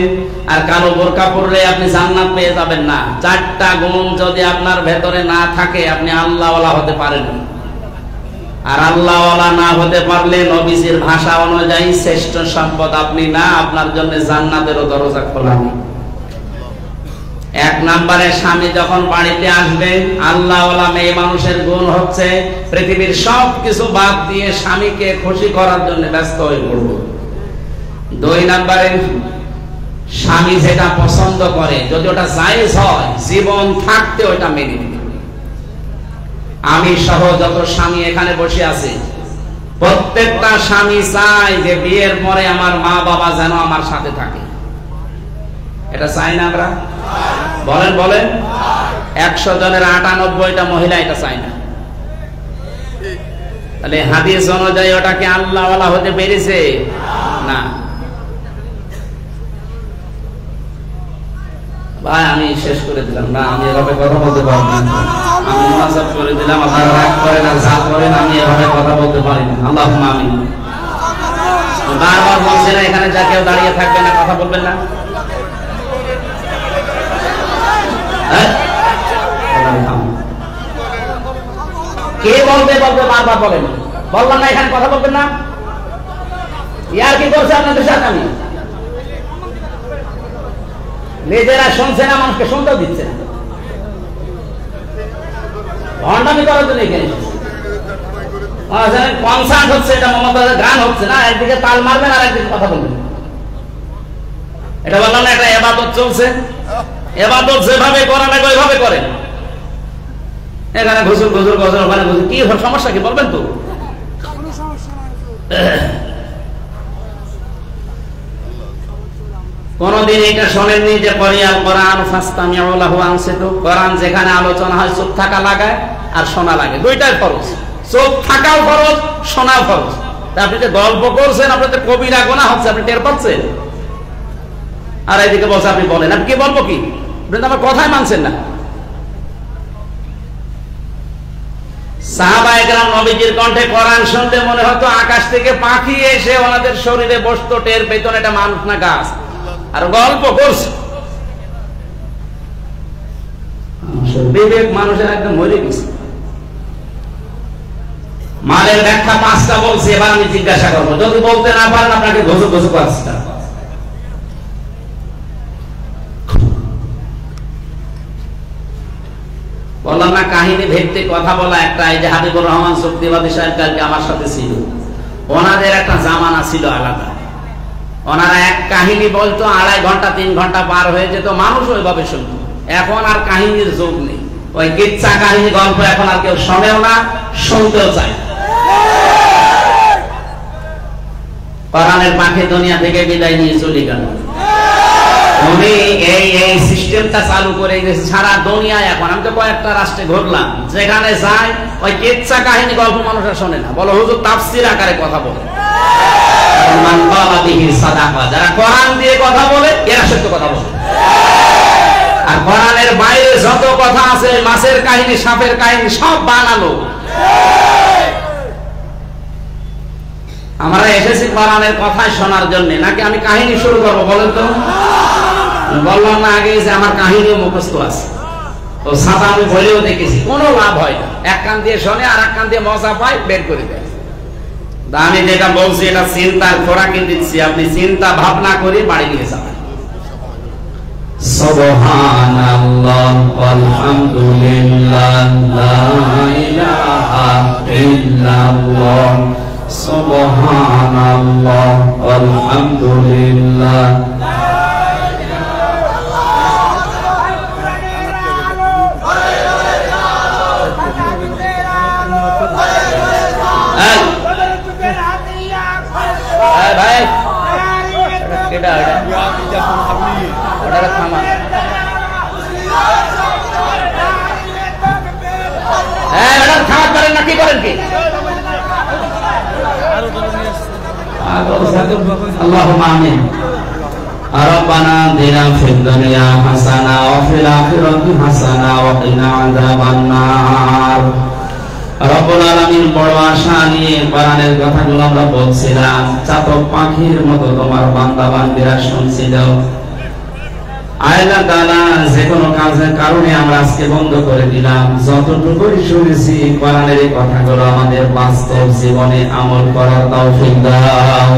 আর কালো বোরকা পড়লে আপনি জান্নাত পেয়ে যাবেন না। 4টা গুণ যদি আপনার ভেতরে না থাকে আপনি আল্লাহওয়ালা হতে পারেন না। আর আল্লাহওয়ালা না হতে পারলে নবীজির ভাষা অনুযায়ী শ্রেষ্ঠ সম্পদ আপনি না, আপনার জন্য জান্নাতেরও দরজা খোলা নেই। 1 নম্বরে স্বামী যখন বাড়িতে আসবে, আল্লাহওয়ালা মেয়ে মানুষের গুণ হচ্ছে পৃথিবীর সব কিছু বাদ দিয়ে স্বামীকে খুশি করার জন্য ব্যস্ত হয়ে পড়ব। 2 নম্বরে স্বামী যেটা পছন্দ করে যদি ওটা জায়েজ হয়, জীবন থাকতে ওটা মেনে নেবে। আমি সহ যত স্বামী এখানে বসে আছে, প্রত্যেকটা স্বামী চায় যে বিয়ের পরে আমার মা বাবা যেন আমার সাথে থাকে। এটা চাই না আমরা? বলেন বলেন। 100 জনের 98টা মহিলা এটা চায় না। তাহলে হাদিস অনুযায়ী ওটাকে আল্লাহ ওয়ালা হতে পেরেছে না। ভাই আমি শেষ করে দিলাম না, আমি এভাবে কথা বলতে পারবো না। আমি মুনাজাত করে দিলাম, আপনারা রাগ করেন আর যা করেন, আমি এভাবে কথা বলতে পারি না। আল্লাহুম্মা আমিন। বারবার বলছি না এখানে যা কেউ দাঁড়িয়ে থাকবে না, কথা বলবেন না। কে বলতে বলতে বারবার বলেন, বললাম না এখানে কথা বলবেন না। ইয়ার কি করছে আপনাদের সাথে? আমি নিজেরা শুনছে না, মানুষকে শুনতেও দিচ্ছে না। ভণ্ডামি করার জন্য এখানে কনসার্ট হচ্ছে, এটা মমতাজের গান হচ্ছে না, একদিকে তাল মারবেন আর একদিকে কথা বলবেন। এটা বললাম না, একটা ইবাদত চলছে। ইবাদত যেভাবে করা লাগে ওইভাবে করেন। এখানে ঘুষুর ঘুষুর ঘুষুর, ওখানে ঘুষুর, কি সমস্যা কি বলবেন তো? কোনদিন এটা শোনেননি যে পরিয়াল কোরআন ফাস্তামিউ লাহু আনসিতু? কোরআন যেখানে আলোচনা হয় চুপ থাকা লাগায় আর শোনা লাগে, দুইটাই ফরজ। চুপ থাকাও ফরজ, শোনাও ফরজ। আপনি যে গল্প করছেন, আপনার তো কবিরা গুনাহ হচ্ছে, আপনি টের পাচ্ছেন। আর এইদিকে বলছে আপনি বলেন, আপনি কি বলবো কি? আপনি তো আমার কথাই মানছেন না। সাহাবায়ে কেরাম নবীজির কণ্ঠে কোরআন শুনতে মনে হতো আকাশ থেকে পাখি এসে ওনাদের শরীরে বসতো, টের পেতেন এটা মানুষ না গাছ। আর গল্প করছে, বিবেক মানুষের একদম মরে গেছে। মালের ব্যাখ্যা 5টা বলছি, এবার আমি জিজ্ঞাসা করবো, যদি বলতে না পারেন আপনাকে ঘুষু ঘুষু পাঁচটা। বললাম না কাহিনী ভিত্তিক কথা বলা একটা। এই যে হাবিবুর রহমান শক্তিবাদী সাহেব কালকে আমার সাথে ছিল, ওনাদের একটা জামানা ছিল আলাদা। ওনারা এক কাহিনী বলতো, 2.5 ঘন্টা 3 ঘন্টা পার হয়ে যেত, মানুষ ওইভাবে শুনত। এখন আর কাহিনীর যোগ নেই, ওই কিচ্ছা কাহিনী গল্প এখন আর কেউ শোনেও না, শুনতেও চায়। কোরআনের পাখি দুনিয়া থেকে বিদায় নিয়ে চলে গেল। উনি এই সিস্টেমটা চালু করে গেছে সারা দুনিয়ায়। এখন আমি তো কয়েকটা রাষ্ট্রে ঘুরলাম, যেখানে যাই ওই কিচ্ছা কাহিনী গল্প মানুষরা শোনে না, বলো হুজুর তাফসীর আকারে কথা বলে। যারা কোরআন দিয়ে কথা বলে এরা সত্য কথা বলে। আর কোরআনের বাইরে যত কথা আছে, মাছের কাহিনী, সাপের কাহিনী, সব বানানো। আমরা এসেছি কোরআনের কথা শোনার জন্য, নাকি আমি কাহিনী শুরু করবো বলেন তো? বললাম না আগে যে আমার কাহিনীও মুখস্থ আছে, ও সাদা আমি বলেও দেখেছি, কোনো লাভ হয় না। এক কান দিয়ে শোনে আর এক কান দিয়ে মজা পায়, বের করে দেয়। আমি যেটা বলছি এটা চিন্তার খোরাকি দিচ্ছি, আপনি চিন্তা ভাবনা করে বাড়ি নিয়ে যাবেন। সুবহানাল্লাহ আলহামদুলিল্লাহ লা ইলাহা ইল্লাল্লাহ, সুবহানাল্লাহ আলহামদুলিল্লাহ। কি করেন কি? আল্লাহুম্মা আমিন। রব্বানা আতিনা ফিদ দুনিয়া হাসানা ওয়া ফিল আখিরাতি হাসানা ওয়া কিনা আযাবান নার। রব্বুল আলামিন বড় আশা নিয়ে কোরআনের কথাগুলো আমরা বলছিলাম, চাতক পাখির মতো তোমার বান্দা বান্দীরা শুনছিল। আল্লাহ তাআলা যে কোনো কাজের কারণে আমরা আজকে বন্ধ করে দিলাম, যতটুকুই শুনেছি কোরআনের এই কথাগুলো আমাদের বাস্তব জীবনে আমল করার তৌফিক দাও।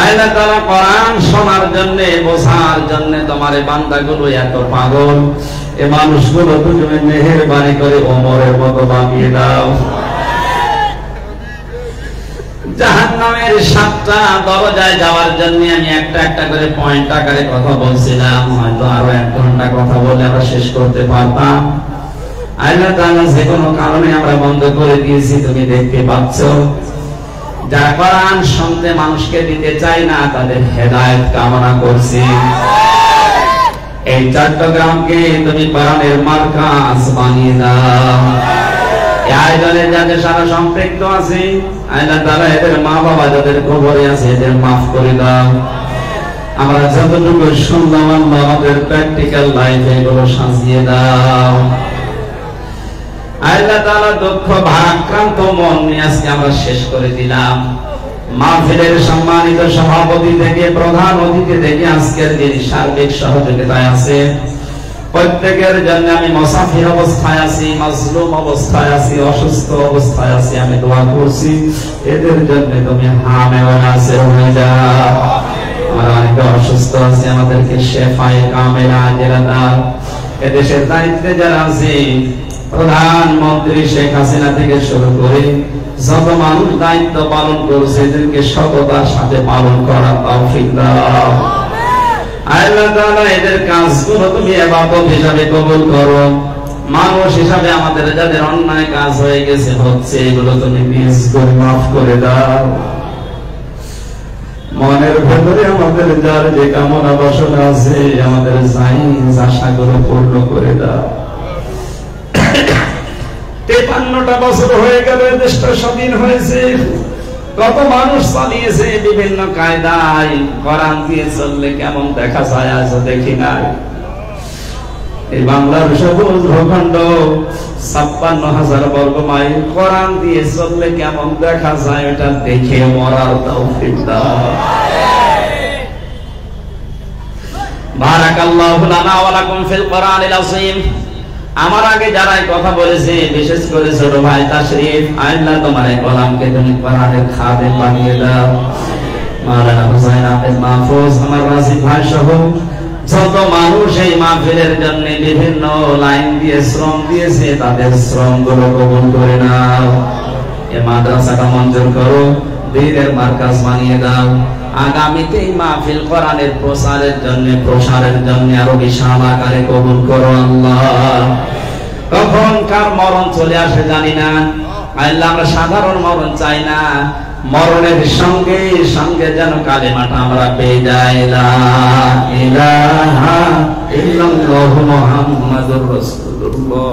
আল্লাহ তাআলা কোরআন শোনার জন্য, বোঝার জন্য তোমার এই বান্দাগুলো এত পাগল, এই মানুষগুলো তুমি মেহেরবানি করে ওমরের মতো বানিয়ে দাও। জাহান্নামের 7টা দরজায় যাওয়ার জন্য আমি একটা একটা করে পয়েন্ট আকারে কথা বলছিলাম, হয়তো আরো 1 ঘন্টা কথা বলে আমরা শেষ করতে পারতাম। আল্লাহ তাআলা যে কোনো কারণে আমরা বন্ধ করে দিয়েছি, তুমি দেখতে পাচ্ছ। যারা কোরআন শুনতে মানুষকে দিতে চায় না, তাদের হেদায়েত কামনা করছি। এই চট্টগ্রামকে তুমি কোরআনের মার্কাজ বানিয়ে দাও। এই আয়োজনে যাদের সারা সম্পৃক্ত আছে, আল্লাহ তাআলা এদের মা বাবা যাদের কবরে আছে, এদের মাফ করে দাও। আমরা যতটুকু শুনলাম আল্লাহ আমাদের প্র্যাকটিক্যাল লাইফে এগুলো সাজিয়ে দাও। আল্লাহ তাআলা দুঃখ ভারাক্রান্ত মন নিয়ে আজকে আমরা শেষ করে দিলাম। মাহফিলের সম্মানিত সভাপতি থেকে প্রধান অতিথি থেকে আজকের দিন সার্বিক সহযোগিতায় আছে প্রত্যেকের জন্য আমি মুসাফির অবস্থায় আছি, মাজলুম অবস্থায় আছি, অসুস্থ অবস্থায় আছি, আমি দোয়া করছি এদের জন্য তুমি হামে ওয়া নাসির হয়ে যাও। আমরা অনেকে অসুস্থ আছি, আমাদেরকে শেফায়ে কামেলা আজেলা দাও। এদেশের দায়িত্বে যারা আছে, প্রধানমন্ত্রী শেখ হাসিনা থেকে শুরু করে যত মানুষ দায়িত্ব পালন করছে, এদেরকে সততার সাথে পালন করার তৌফিক দাও। আল্লাহ তাআলা এদের কাজগুলো তুমি ইবাদত হিসাবে কবুল করো। মানুষ হিসাবে আমাদের যাদের অন্যায় কাজ হয়ে গেছে হচ্ছে, এগুলো তুমি প্লিজ করে মাফ করে দাও। মনের ভেতরে আমাদের যার যে কামনা বাসনা আছে, আমাদের জায়েজ আশাগুলো পূর্ণ করে দাও। 53টা বছর হয়ে গেল দেশটা স্বাধীন হয়েছে। কত মানুষ চালিয়েছে বিভিন্ন কায়দায়, কোরআন দিয়ে চললে কেমন দেখা যায় আজ দেখি নাই। এই বাংলার সবুজ ভূখণ্ড 56,000 বর্গ মাইল কোরআন দিয়ে চললে কেমন দেখা যায়, এটা দেখে মরার তৌফিক দাও। বারাকাল্লাহু লানা ওয়া লাকুম ফিল কোরআনিল আযীম। আমার আগে যারা কথা বলেছে, বিশেষ করে ছোট ভাই তাশরীফ, আল্লাহ তোমার এই গোলামকে তুমি কোরআনের খাদেম বানিয়ে দাও। মাওলানা হুসাইন আহমেদ মাহফুজ, আমার রাশিদ ভাই সহ যত মানুষ এই মাহফিলের জন্য বিভিন্ন লাইন দিয়ে শ্রম দিয়েছে, তাদের শ্রমগুলো কবুল করে নাও। এই মাদ্রাসাটা মঞ্জুর করো, দ্বীনের মার্কাজ বানিয়ে দাও। আগামীতে এই মাহফিল কোরআনের প্রসারের জন্য আরো বিশাল আকারে কবুল করো আল্লাহ। কখন কার মরণ চলে আসে জানি না আল্লাহ, আমরা সাধারণ মরণ চাই না, মরণের সঙ্গে সঙ্গে যেন কালেমাটা আমরা পেয়ে যাই, লা ইলাহা ইল্লাল্লাহু মুহাম্মাদুর রাসূলুল্লাহ।